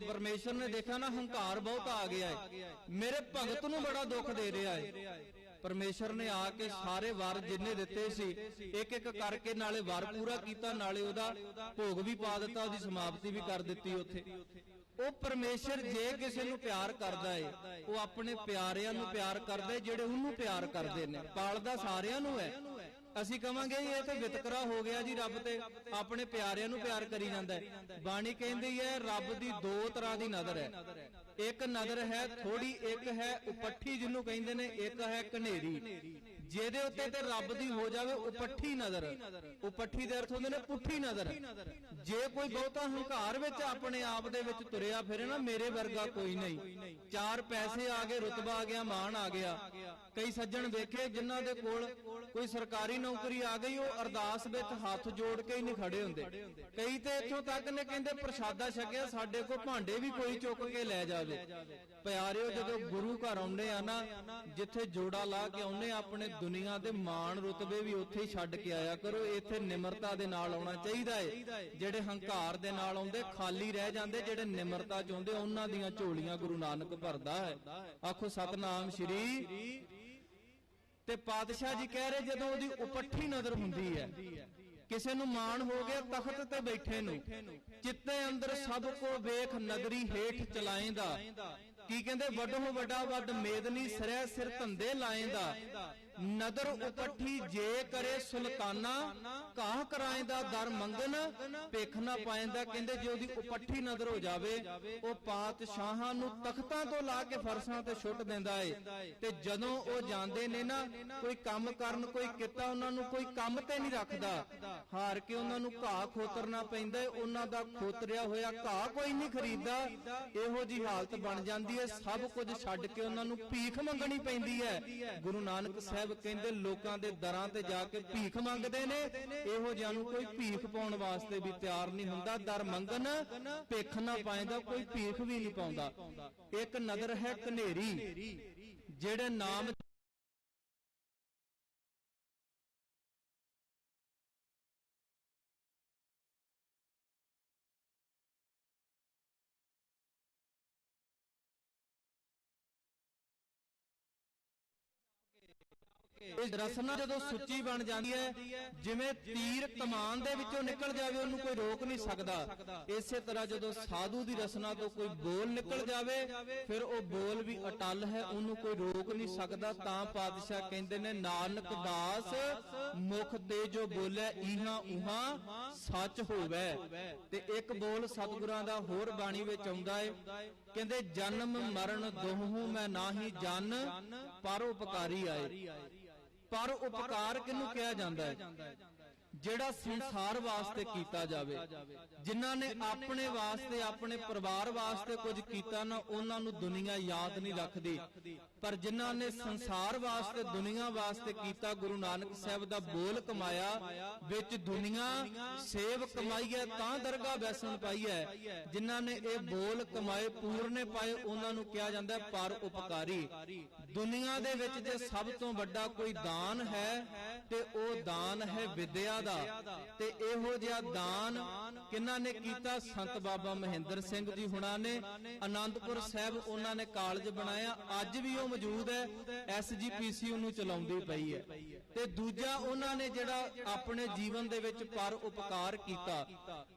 परमेश्वर ने देखा ना हंकार बहुत आ गया है, मेरे भगत नूं बड़ा दुख दे रहा है, परमेश्वर ने आके सारे वर जिन्ने दिते सी एक एक करके नाले वर पूरा कीता, नाले ओदा भोग भी पा दिता, ओदी समाप्ति भी कर दिती। उत्थे ਉਹ परमेश्वर जे किसी नूं प्यार करदा है, वो अपने प्यारिਆਂ ਨੂੰ प्यार करदा है ਜਿਹੜੇ ਉਹਨੂੰ प्यार ਕਰਦੇ ਨੇ। ਪਾਲਦਾ ਸਾਰਿਆਂ ਨੂੰ ਹੈ। ਅਸੀਂ ਕਵਾਂਗੇ ਇਹ ਤੇ ਵਿਤਕਰਾ ਹੋ ਗਿਆ ਜੀ, ਰੱਬ ਤੇ ਆਪਣੇ ਪਿਆਰਿਆਂ ਨੂੰ ਪਿਆਰ ਕਰੀ ਜਾਂਦਾ ਹੈ। ਬਾਣੀ ਕਹਿੰਦੀ ਹੈ ਰੱਬ ਦੀ ਦੋ ਤਰ੍ਹਾਂ ਦੀ ਨਜ਼ਰ ਹੈ, ਇੱਕ ਨਜ਼ਰ ਹੈ ਥੋੜੀ, ਇੱਕ ਹੈ ਉਪੱਠੀ ਜਿਹਨੂੰ ਕਹਿੰਦੇ ਨੇ, ਇੱਕ ਹੈ ਘਨੇਰੀ। ਜਿਹਦੇ ਉੱਤੇ ਤੇ ਰੱਬ ਦੀ ਹੋ ਜਾਵੇ ਉਪੱਠੀ ਨਜ਼ਰ, ਉਪੱਠੀ ਦੇ ਅਰਥ ਹੁੰਦੇ ਨੇ ਪੁੱਠੀ ਨਜ਼ਰ। ਜੇ ਕੋਈ ਬਹੁਤਾ ਹੰਕਾਰ ਵਿੱਚ ਆਪਣੇ ਆਪ ਦੇ ਵਿੱਚ ਤੁਰਿਆ ਫਿਰੇ ਨਾ, ਮੇਰੇ ਵਰਗਾ ਕੋਈ ਨਹੀਂ, ਚਾਰ ਪੈਸੇ ਆ ਗਏ, ਰੁਤਬਾ ਆ ਗਿਆ, ਮਾਣ ਆ ਗਿਆ। ਕਈ ਸੱਜਣ ਵੇਖੇ ਜਿਨ੍ਹਾਂ ਦੇ ਕੋਲ ਕੋਈ ਸਰਕਾਰੀ ਨੌਕਰੀ ਆ ਗਈ, ਉਹ ਅਰਦਾਸ ਵਿੱਚ ਹੱਥ ਜੋੜ ਕੇ ਹੀ ਨਹੀਂ ਖੜੇ ਹੁੰਦੇ। ਕਈ ਤੇ ਇੱਥੋਂ ਤੱਕ ਨੇ ਕਹਿੰਦੇ ਪ੍ਰਸ਼ਾਦਾ ਛਕਿਆ, ਸਾਡੇ ਕੋਲ ਭਾਂਡੇ ਵੀ ਕੋਈ ਚੁੱਕ ਕੇ ਲੈ ਜਾਵੇ। ਪਿਆਰਿਓ ਜਦੋਂ ਗੁਰੂ ਘਰ ਆਉਂਦੇ ਆ ਨਾ, ਜਿੱਥੇ ਜੋੜਾ ਲਾ ਕੇ ਆਉਂਦੇ, ਆਪਣੇ ਦੁਨੀਆ ਦੇ ਮਾਣ ਰੁਤਬੇ ਵੀ ਉੱਥੇ ਹੀ ਛੱਡ ਕੇ ਆਇਆ ਕਰੋ। ਇੱਥੇ ਨਿਮਰਤਾ ਦੇ ਨਾਲ ਆਉਣਾ ਚਾਹੀਦਾ ਹੈ। ਜਿਹੜੇ ਹੰਕਾਰ ਦੇ ਨਾਲ ਆਉਂਦੇ ਖਾਲੀ ਰਹਿ ਜਾਂਦੇ, ਜਿਹੜੇ ਨਿਮਰਤਾ ਚਾਹੁੰਦੇ ਉਹਨਾਂ ਦੀਆਂ ਝੋਲੀਆਂ ਗੁਰੂ ਨਾਨਕ ਭਰਦਾ ਹੈ। ਆਖੋ ਸਤਨਾਮ ਸ਼੍ਰੀ। ਤੇ ਪਾਤਸ਼ਾਹ ਜੀ ਕਹਿ ਰਹੇ ਜਦੋਂ ਉਹਦੀ ਉਪੱਠੀ ਨਜ਼ਰ ਹੁੰਦੀ ਹੈ, ਕਿਸੇ ਨੂੰ ਮਾਣ ਹੋ ਗਿਆ ਤਖਤ ਤੇ ਬੈਠੇ ਨੂੰ, ਚਿੱਤੇ ਅੰਦਰ ਸਭ ਕੋ ਵੇਖ ਨਗਰੀ ਹੇਠ ਚਲਾਏਂਦਾ। ਕੀ ਕਹਿੰਦੇ ਵੱਡੋ ਵੱਡਾ ਵੱਡ ਮੇਦਨੀ ਸਿਰੈ ਸਿਰ ਧੰਦੇ ਲਾਏਂਦਾ। ਨਦਰ ਉਪੱਠੀ ਜੇ ਕਰੇ ਸੁਲਤਾਨਾ, ਕਾਹ ਕਰਾਏਂਦਾ ਦਰ ਮੰਗਨ ਭਿੱਖ ਨਾ ਪਾਏਂਦਾ। ਕਹਿੰਦੇ ਜੇ ਉਹਦੀ ਉਪੱਠੀ ਨਜ਼ਰ ਹੋ ਜਾਵੇ, ਉਹ ਪਾਤਸ਼ਾਹਾਂ ਨੂੰ ਤਖਤਾਂ ਤੋਂ ਲਾ ਕੇ ਫਰਸ਼ਾਂ ਤੇ ਸੁੱਟ ਦਿੰਦਾ ਏ। ਤੇ ਜਦੋਂ ਉਹ ਜਾਂਦੇ ਨੇ ਨਾ ਕੋਈ ਕੰਮ ਕਰਨ, ਕੋਈ ਕਿੱਤਾ, ਉਹਨਾਂ ਨੂੰ ਕੋਈ ਕੰਮ ਤੇ ਨਹੀਂ ਰੱਖਦਾ, ਹਾਰ ਕੇ ਉਹਨਾਂ ਨੂੰ ਘਾਹ ਖੋਤਰਨਾ ਪੈਂਦਾ ਏ। ਉਹਨਾਂ ਦਾ ਖੋਤਰਿਆ ਹੋਇਆ ਘਾਹ ਕੋਈ ਨਹੀਂ ਖਰੀਦਦਾ। ਇਹੋ ਜੀ ਹਾਲਤ ਬਣ ਜਾਂਦੀ ਹੈ, ਸਭ ਕੁਝ ਛੱਡ ਕੇ ਉਹਨਾਂ ਨੂੰ ਭੀਖ ਮੰਗਣੀ ਪੈਂਦੀ ਹੈ। ਗੁਰੂ ਨਾਨਕ ਸਾਹਿਬ ਕਹਿੰਦੇ ਲੋਕਾਂ ਦੇ ਦਰਾਂ ਤੇ ਜਾ ਕੇ ਭੀਖ ਮੰਗਦੇ ਨੇ, ਇਹੋ ਜਿਹਾਂ ਨੂੰ ਕੋਈ ਭੀਖ ਪਾਉਣ ਵਾਸਤੇ ਵੀ ਤਿਆਰ ਨਹੀਂ ਹੁੰਦਾ। ਦਰ ਮੰਗਣ ਭਿੱਖ ਨਾ ਪਾਏਂਦਾ, ਕੋਈ ਭੀਖ ਵੀ ਨਹੀਂ ਪਾਉਂਦਾ। ਇੱਕ ਨਜ਼ਰ ਹੈ ਘਨੇਰੀ, ਜਿਹੜੇ ਨਾਮ ਰਸਨਾ ਜਦੋਂ ਸੁੱਚੀ ਬਣ ਜਾਂਦੀ ਹੈ, ਜਿਵੇਂ ਤੀਰ ਕਮਾਨ ਦੇ ਵਿੱਚੋਂ ਨਿਕਲ ਜਾਵੇ, ਉਹਨੂੰ ਕੋਈ ਰੋਕ ਨਹੀਂ ਸਕਦਾ। ਇਸੇ ਤਰ੍ਹਾਂ ਜਦੋਂ ਸਾਧੂ ਦੀ ਰਸਨਾ ਤੋਂ ਕੋਈ ਬੋਲ ਨਿਕਲ ਜਾਵੇ, ਫਿਰ ਉਹ ਬੋਲ ਵੀ ਅਟਲ ਹੈ, ਉਹਨੂੰ ਕੋਈ ਰੋਕ ਨਹੀਂ ਸਕਦਾ। ਤਾਂ ਪਾਤਸ਼ਾਹ ਕਹਿੰਦੇ ਨੇ ਨਾਨਕ ਦਾਸ ਮੁਖ ਤੇ ਜੋ ਬੋਲੇ ਇਹਾਂ ਉਹਾਂ ਸੱਚ ਹੋਵੇ। ਤੇ ਇੱਕ ਬੋਲ ਸਤਿਗੁਰਾਂ ਦਾ ਹੋਰ ਬਾਣੀ ਵਿੱਚ ਆਉਂਦਾ ਹੈ, ਕਹਿੰਦੇ ਜਨਮ ਮਰਨ ਦੋਹੂ ਮੈਂ ਨਾਹੀ ਜਨ, ਪਰ ਉਪਕਾਰੀ ਆਏ। ਪਰ ਉਪਕਾਰ ਕਿਹਨੂੰ ਕਿਹਾ ਜਾਂਦਾ ਹੈ? ਜਿਹੜਾ ਸੰਸਾਰ ਵਾਸਤੇ ਕੀਤਾ ਜਾਵੇ। ਜਿਨ੍ਹਾਂ ਨੇ ਆਪਣੇ ਵਾਸਤੇ, ਆਪਣੇ ਪਰਿਵਾਰ ਵਾਸਤੇ ਕੁਝ ਕੀਤਾ ਨਾ, ਉਹਨਾਂ ਨੂੰ ਦੁਨੀਆ ਯਾਦ ਨਹੀਂ ਰੱਖਦੀ। ਪਰ ਜਿਨ੍ਹਾਂ ਨੇ ਸੰਸਾਰ ਵਾਸਤੇ, ਦੁਨੀਆ ਵਾਸਤੇ ਕੀਤਾ, ਗੁਰੂ ਨਾਨਕ ਸਾਹਿਬ ਦਾ ਬੋਲ ਕਮਾਇਆ, ਵਿੱਚ ਦੁਨੀਆ ਸੇਵ ਕਮਾਈ ਹੈ ਤਾਂ ਦਰਗਾਹ ਬੈਸਣ ਪਾਈ ਹੈ। ਜਿਨ੍ਹਾਂ ਨੇ ਇਹ ਬੋਲ ਕਮਾਏ, ਪੂਰਨੇ ਪਾਏ, ਉਹਨਾਂ ਨੂੰ ਕਿਹਾ ਜਾਂਦਾ ਹੈ ਪਰ ਉਪਕਾਰੀ। ਦੁਨੀਆ ਦੇ ਵਿੱਚ ਜੇ ਸਭ ਤੋਂ ਵੱਡਾ ਕੋਈ ਦਾਨ ਹੈ ਤੇ ਉਹ ਦਾਨ ਹੈ ਵਿਦਿਆ ਦਾ। ਤੇ ਇਹੋ ਜਿਹਾ ਦਾਨ ਕਿਹਨਾਂ ਨੇ ਕੀਤਾ? ਸੰਤ ਬਾਬਾ ਮਹਿੰਦਰ ਸਿੰਘ ਜੀ ਹੁਣਾਂ ਨੇ। ਆਨੰਦਪੁਰ ਸਾਹਿਬ ਉਹਨਾਂ ਨੇ ਕਾਲਜ ਬਣਾਇਆ, ਅੱਜ ਵੀ ਉਹ ਮੌਜੂਦ ਹੈ, SGPC ਉਹਨੂੰ ਚਲਾਉਂਦੀ ਪਈ ਹੈ। ਤੇ ਦੂਜਾ ਉਹਨਾਂ ਨੇ ਜਿਹੜਾ ਆਪਣੇ ਜੀਵਨ ਦੇ ਵਿੱਚ ਪਰ ਉਪਕਾਰ ਕੀਤਾ।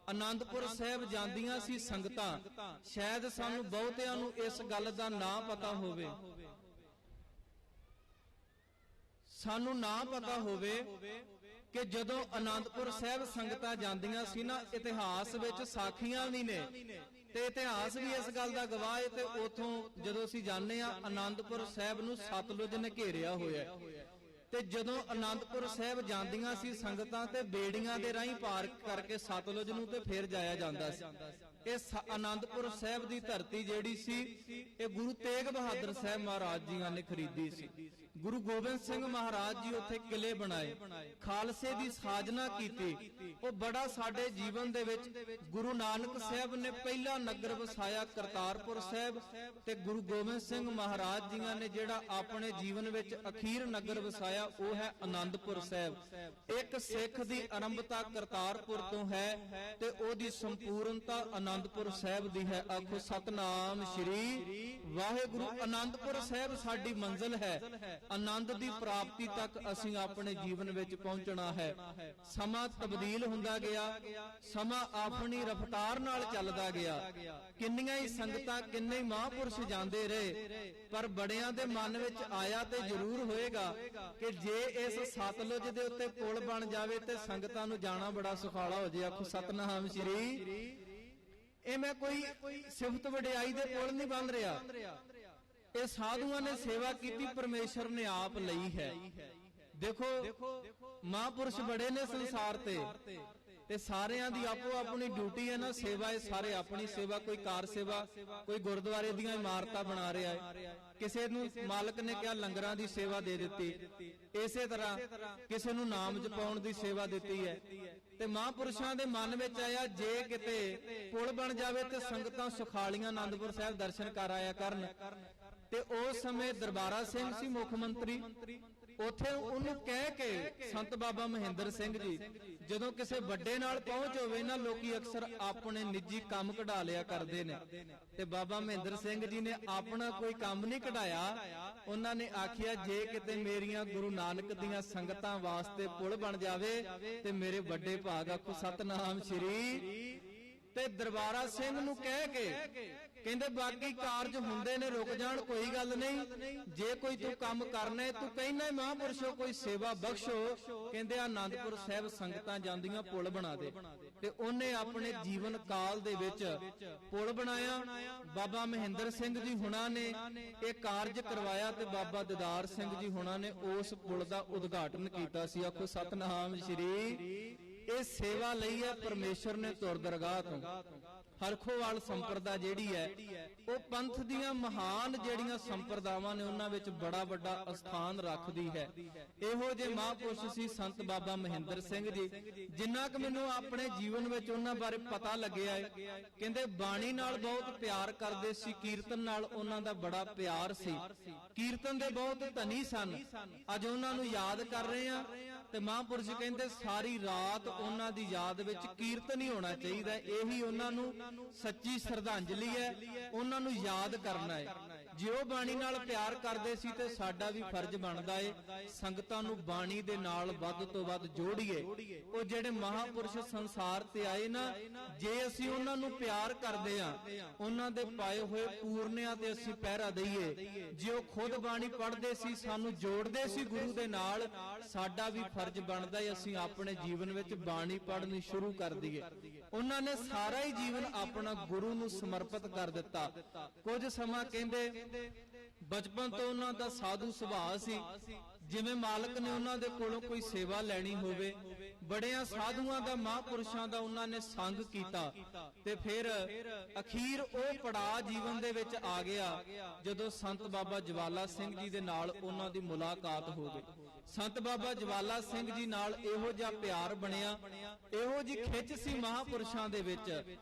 ਆਨੰਦਪੁਰ ਸਾਹਿਬ ਜਾਂਦੀਆਂ ਸੀ ਸੰਗਤਾਂ, ਸ਼ਾਇਦ ਸਾਨੂੰ ਬਹੁਤਿਆਂ ਨੂੰ ਇਸ ਗੱਲ ਦਾ ਨਾਂ ਪਤਾ ਹੋਵੇ। ਸਾਨੂੰ ਨਾ ਪਤਾ ਹੋਵੇ ਕਿ ਜਦੋਂ ਆਨੰਦਪੁਰ ਸਾਹਿਬ ਸੰਗਤਾਂ ਜਾਂਦੀਆਂ ਸੀ ਨਾ, ਇਤਿਹਾਸ ਵਿੱਚ ਸਾਖੀਆਂ ਵੀ ਨੇ ਤੇ ਇਤਿਹਾਸ ਵੀ ਇਸ ਗੱਲ ਦਾ ਗਵਾਹ ਹੈ। ਤੇ ਉਥੋਂ ਜਦੋਂ ਅਸੀਂ ਜਾਂਦੇ ਆ, ਆਨੰਦਪੁਰ ਸਾਹਿਬ ਨੂੰ ਸਤਲੁਜ ਨੇ ਘੇਰਿਆ ਹੋਇਆ ਤੇ ਜਦੋਂ ਆਨੰਦਪੁਰ ਸਾਹਿਬ ਜਾਂਦੀਆਂ ਸੀ ਸੰਗਤਾਂ ਤੇ ਬੇੜੀਆਂ ਦੇ ਰਾਹੀਂ ਪਾਰ ਕਰਕੇ ਸਤਲੁਜ ਨੂੰ ਤੇ ਫਿਰ ਜਾਇਆ ਜਾਂਦਾ ਸੀ। ਇਹ ਆਨੰਦਪੁਰ ਸਾਹਿਬ ਦੀ ਧਰਤੀ ਜਿਹੜੀ ਸੀ, ਇਹ ਗੁਰੂ ਤੇਗ ਬਹਾਦਰ ਸਾਹਿਬ ਮਹਾਰਾਜ ਜੀਆਂ ਨੇ ਖਰੀਦੀ ਸੀ। ਗੁਰੂ ਗੋਬਿੰਦ ਸਿੰਘ ਮਹਾਰਾਜ ਜੀ ਉੱਥੇ ਕਿਲੇ ਬਣਾਏ, ਖਾਲਸੇ ਦੀ ਸਾਜਨਾ ਕੀਤੀ। ਉਹ ਬੜਾ ਸਾਡੇ ਜੀਵਨ ਦੇ ਵਿੱਚ ਗੁਰੂ ਨਾਨਕ ਸਾਹਿਬ ਨੇ ਪਹਿਲਾ ਨਗਰ ਵਸਾਇਆ ਕਰਤਾਰਪੁਰ ਸਾਹਿਬ, ਤੇ ਗੁਰੂ ਗੋਬਿੰਦ ਸਿੰਘ ਮਹਾਰਾਜ ਜੀਆਂ ਨੇ ਜਿਹੜਾ ਆਪਣੇ ਜੀਵਨ ਵਿੱਚ ਅਖੀਰ ਨਗਰ ਵਸਾਇਆ ਉਹ ਹੈ ਆਨੰਦਪੁਰ ਸਾਹਿਬ। ਇੱਕ ਸਿੱਖ ਦੀ ਆਰੰਭਤਾ ਕਰਤਾਰਪੁਰ ਤੋਂ ਹੈ ਤੇ ਉਹਦੀ ਸੰਪੂਰਨਤਾ ਆਨੰਦਪੁਰ ਸਾਹਿਬ ਦੀ ਹੈ। ਆਖੋ ਸਤਨਾਮ ਸ਼੍ਰੀ ਵਾਹਿਗੁਰੂ। ਆਨੰਦਪੁਰ ਸਾਹਿਬ ਸਾਡੀ ਮੰਜ਼ਿਲ ਹੈ। ਆਨੰਦ ਦੀ ਪ੍ਰਾਪਤੀ ਤੱਕ ਅਸੀਂ ਆਪਣੇ ਜੀਵਨ ਵਿੱਚ ਪਹੁੰਚਣਾ ਹੈ। ਸਮਾਂ ਤਬਦੀਲ ਹੁੰਦਾ ਗਿਆ, ਸਮਾਂ ਆਪਣੀ ਰਫ਼ਤਾਰ ਨਾਲ ਚੱਲਦਾ ਗਿਆ। ਕਿੰਨੀਆਂ ਹੀ ਸੰਗਤਾਂ, ਕਿੰਨੇ ਹੀ ਮਹਾਂਪੁਰਸ਼ ਜਾਂਦੇ ਰਹੇ, ਪਰ ਬੜਿਆਂ ਦੇ ਮਨ ਵਿੱਚ ਆਇਆ ਤੇ ਜ਼ਰੂਰ ਹੋਏਗਾ ਕਿ ਜੇ ਇਸ ਸਤਲੁਜ ਦੇ ਉੱਤੇ ਪੁਲ ਬਣ ਜਾਵੇ ਤੇ ਸੰਗਤਾਂ ਨੂੰ ਜਾਣਾ ਬੜਾ ਸੁਖਾਲਾ ਹੋ ਜਾਏ। ਆਖੋ ਸਤਨਾਮ ਸ਼੍ਰੀ। ਇਹ ਮੈਂ ਕੋਈ ਸਿਫਤ ਵਡਿਆਈ ਦੇ ਪੁਲ ਨਹੀਂ ਬਣ ਰਿਹਾ, ਇਹ ਸਾਧੂਆਂ ਨੇ ਸੇਵਾ ਕੀਤੀ, ਪਰਮੇਸ਼ਰ ਨੇ ਆਪ ਲਈ ਹੈ। ਦੇਖੋ ਮਹਾਂਪੁਰਸ਼ ਬੜੇ ਨੇ ਸੰਸਾਰ ਤੇ ਸਾਰਿਆਂ ਦੀ ਆਪੋ ਆਪਣੀ ਡਿਊਟੀ ਹੈ ਨਾ, ਸੇਵਾ ਹੈ। ਸਾਰੇ ਆਪਣੀ ਸੇਵਾ, ਕੋਈ ਕਾਰ ਸੇਵਾ, ਕੋਈ ਗੁਰਦੁਆਰੇ ਦੀਆਂ ਇਮਾਰਤਾਂ ਬਣਾ ਰਿਹਾ ਹੈ, ਕਿਸੇ ਨੂੰ ਮਾਲਕ ਨੇ ਕਿਹਾ ਲੰਗਰਾਂ ਦੀ ਸੇਵਾ ਦੇ ਦਿੱਤੀ, ਇਸੇ ਤਰ੍ਹਾਂ ਕਿਸੇ ਨੂੰ ਨਾਮ ਜਪਾਉਣ ਦੀ ਸੇਵਾ ਦਿੱਤੀ ਹੈ। ਤੇ ਮਹਾਂਪੁਰਸ਼ਾਂ ਦੇ ਮਨ ਵਿੱਚ ਆਇਆ ਜੇ ਕਿਤੇ ਪੁਲ ਬਣ ਜਾਵੇ ਤੇ ਸੰਗਤਾਂ ਸੁਖਾਲੀਆਂ ਆਨੰਦਪੁਰ ਸਾਹਿਬ ਦਰਸ਼ਨ ਕਰ ਆਇਆ ਕਰਨ। ਤੇ ਉਸ ਸਮੇਂ ਦਰਬਾਰਾ ਸਿੰਘ ਸੀ ਮੁੱਖ ਮੰਤਰੀ। ਉੱਥੇ ਉਹਨੂੰ ਕਹਿ ਕੇ ਸੰਤ ਬਾਬਾ ਮਹਿੰਦਰ ਸਿੰਘ ਜੀ, ਜਦੋਂ ਕਿਸੇ ਵੱਡੇ ਨਾਲ ਪਹੁੰਚ ਹੋਵੇ ਨਾ, ਲੋਕੀ ਅਕਸਰ ਆਪਣੇ ਨਿੱਜੀ ਕੰਮ ਕਢਾ ਲਿਆ ਕਰਦੇ ਨੇ, ਤੇ ਬਾਬਾ ਮਹਿੰਦਰ ਸਿੰਘ ਜੀ ਨੇ ਆਪਣਾ ਕੋਈ ਕੰਮ ਨਹੀਂ ਕਢਾਇਆ। ਉਹਨਾਂ ਨੇ ਆਖਿਆ ਜੇ ਕਿਤੇ ਮੇਰੀਆਂ ਗੁਰੂ ਨਾਨਕ ਦੀਆਂ ਸੰਗਤਾਂ ਵਾਸਤੇ ਪੁਲ ਬਣ ਜਾਵੇ ਤੇ ਮੇਰੇ ਵੱਡੇ ਭਾਗ। ਆਖੋ ਸਤਨਾਮ ਸ਼੍ਰੀ। ਤੇ ਦਰਬਾਰਾ ਸਿੰਘ ਨੂੰ ਕਹਿ ਕੇ ਕਹਿੰਦੇ ਬਾਕੀ ਕਾਰਜ ਹੁੰਦੇ ਨੇ, ਰੁਕ ਜਾਣ, ਕੋਈ ਗੱਲ ਨਹੀਂ। ਜੇ ਕੋਈ ਤੂੰ ਕੰਮ ਕਰਨਾ, ਤੂੰ ਕਹਿਣਾ ਮਹਾਂਪੁਰਸ਼ੋ ਕੋਈ ਸੇਵਾ ਬਖਸ਼ੋ, ਕਹਿੰਦੇ ਆਨੰਦਪੁਰ ਸਾਹਿਬ ਸੰਗਤਾਂ ਜਾਂਦੀਆਂ ਪੁਲ ਬਣਾ ਦੇ। ਤੇ ਉਹਨੇ ਆਪਣੇ ਜੀਵਨ ਕਾਲ ਦੇ ਵਿੱਚ ਪੁਲ ਬਣਾਇਆ। ਬਾਬਾ ਮਹਿੰਦਰ ਸਿੰਘ ਜੀ ਹੁਣਾਂ ਨੇ ਇਹ ਕਾਰਜ ਕਰਵਾਇਆ ਤੇ ਬਾਬਾ ਦਿਦਾਰ ਸਿੰਘ ਜੀ ਹੁਣਾਂ ਨੇ ਉਸ ਪੁਲ ਦਾ ਉਦਘਾਟਨ ਕੀਤਾ ਸੀ। ਆਖੋ ਸਤਨਾਮ ਸ਼੍ਰੀ। ਇਹ ਸੇਵਾ ਲਈ ਹੈ ਪਰਮੇਸ਼ਰ ਨੇ ਤੁਰ ਦਰਗਾਹ ਤੋਂ। ਹਰਖੋਵਾਲ ਸੰਪਰਦਾ ਜਿਹੜੀ ਹੈ ਉਹ ਪੰਥ ਦੀਆਂ ਮਹਾਨ ਜਿਹੜੀਆਂ ਸੰਪਰਦਾਵਾਂ ਨੇ ਉਹਨਾਂ ਵਿੱਚ ਬੜਾ ਵੱਡਾ ਅਸਥਾਨ ਰੱਖਦੀ ਹੈ। ਇਹੋ ਜਿਹੇ ਮਹਾਂਪੁਰਸ਼ ਸੀ ਸੰਤ ਬਾਬਾ ਮਹਿੰਦਰ ਸਿੰਘ ਜੀ। ਜਿੰਨਾ ਕਿ ਮੈਨੂੰ ਆਪਣੇ ਜੀਵਨ ਵਿੱਚ ਉਹਨਾਂ ਬਾਰੇ ਪਤਾ ਲੱਗਿਆ ਹੈ, ਕਹਿੰਦੇ ਬਾਣੀ ਨਾਲ ਬਹੁਤ ਪਿਆਰ ਕਰਦੇ ਸੀ, ਕੀਰਤਨ ਨਾਲ ਉਹਨਾਂ ਦਾ ਬੜਾ ਪਿਆਰ ਸੀ, ਕੀਰਤਨ ਦੇ ਬਹੁਤ ਧਨੀ ਸਨ। ਅੱਜ ਉਹਨਾਂ ਨੂੰ ਯਾਦ ਕਰ ਰਹੇ ਆ ਤੇ ਮਹਾਂਪੁਰਸ਼ ਕਹਿੰਦੇ ਸਾਰੀ ਰਾਤ ਉਹਨਾਂ ਦੀ ਯਾਦ ਵਿੱਚ ਕੀਰਤਨ ਹੀ ਹੋਣਾ ਚਾਹੀਦਾ। ਇਹੀ ਉਹਨਾਂ ਨੂੰ ਸੱਚੀ ਸ਼ਰਧਾਂਜਲੀ ਹੈ, ਉਹਨਾਂ ਨੂੰ ਯਾਦ ਕਰਨਾ ਹੈ। ਜੇ ਉਹ ਬਾਣੀ ਨਾਲ ਪਿਆਰ ਕਰਦੇ ਸੀ ਤੇ ਸਾਡਾ ਵੀ ਫਰਜ਼ ਬਣਦਾ ਹੈ ਸੰਗਤਾਂ ਨੂੰ ਬਾਣੀ ਦੇ ਨਾਲ ਵੱਧ ਤੋਂ ਵੱਧ ਜੋੜੀਏ। ਉਹ ਜਿਹੜੇ ਮਹਾਂਪੁਰਸ਼ ਸੰਸਾਰ ਤੇ ਆਏ ਨਾ, ਜੇ ਅਸੀਂ ਉਹਨਾਂ ਨੂੰ ਪਿਆਰ ਕਰਦੇ ਆ, ਉਹਨਾਂ ਦੇ ਪਾਏ ਹੋਏ ਪੂਰਨਿਆਂ ਤੇ ਅਸੀਂ ਪਹਿਰਾ ਦਈਏ। ਜੇ ਉਹ ਖੁਦ ਬਾਣੀ ਪੜ੍ਹਦੇ ਸੀ, ਸਾਨੂੰ ਜੋੜਦੇ ਸੀ ਗੁਰੂ ਦੇ ਨਾਲ, ਸਾਡਾ ਵੀ ਫਰਜ਼ ਬਣਦਾ ਹੈ ਅਸੀਂ ਆਪਣੇ ਜੀਵਨ ਵਿੱਚ ਬਾਣੀ ਪੜ੍ਹਨੀ ਸ਼ੁਰੂ ਕਰ ਦਈਏ। ਉਹਨਾਂ ਨੇ ਸਾਰਾ ਹੀ ਜੀਵਨ ਆਪਣਾ ਗੁਰੂ ਨੂੰ ਸਮਰਪਿਤ ਕਰ ਦਿੱਤਾ। ਕੁਝ ਸਮਾਂ ਕਹਿੰਦੇ ਬਚਪਨ ਤੋਂ ਉਹਨਾਂ ਦਾ ਸਾਧੂ ਸੁਭਾਅ ਸੀ। ਜਿਵੇਂ ਮਾਲਕ ਨੇ ਉਹਨਾਂ ਦੇ ਕੋਲੋਂ ਕੋਈ ਸੇਵਾ ਲੈਣੀ ਹੋਵੇ, ਬੜਿਆਂ ਸਾਧੂਆਂ ਦਾ, ਮਹਾਂਪੁਰਸ਼ਾਂ ਦਾ ਉਹਨਾਂ ਨੇ ਸੰਗ ਕੀਤਾ। ਤੇ ਫਿਰ ਅਖੀਰ ਉਹ ਪੜਾਅ ਜੀਵਨ ਦੇ ਵਿੱਚ ਆ ਗਿਆ ਜਦੋਂ ਸੰਤ ਬਾਬਾ ਜਵਾਲਾ ਸਿੰਘ ਜੀ ਦੇ ਨਾਲ ਉਹਨਾਂ ਦੀ ਮੁਲਾਕਾਤ ਹੋ ਗਈ। ਸੰਤ ਬਾਬਾ ਜਵਾਲਾ ਸਿੰਘ ਜੀ ਨਾਲ ਇਹੋ ਜਿਹਾ ਪਿਆਰ ਬਣਿਆ, ਇਹੋ ਜੀ ਖਿੱਚ ਸੀ ਮਹਾਂਪੁਰਸ਼ਾਂ ਦੇ ਵਿੱਚ।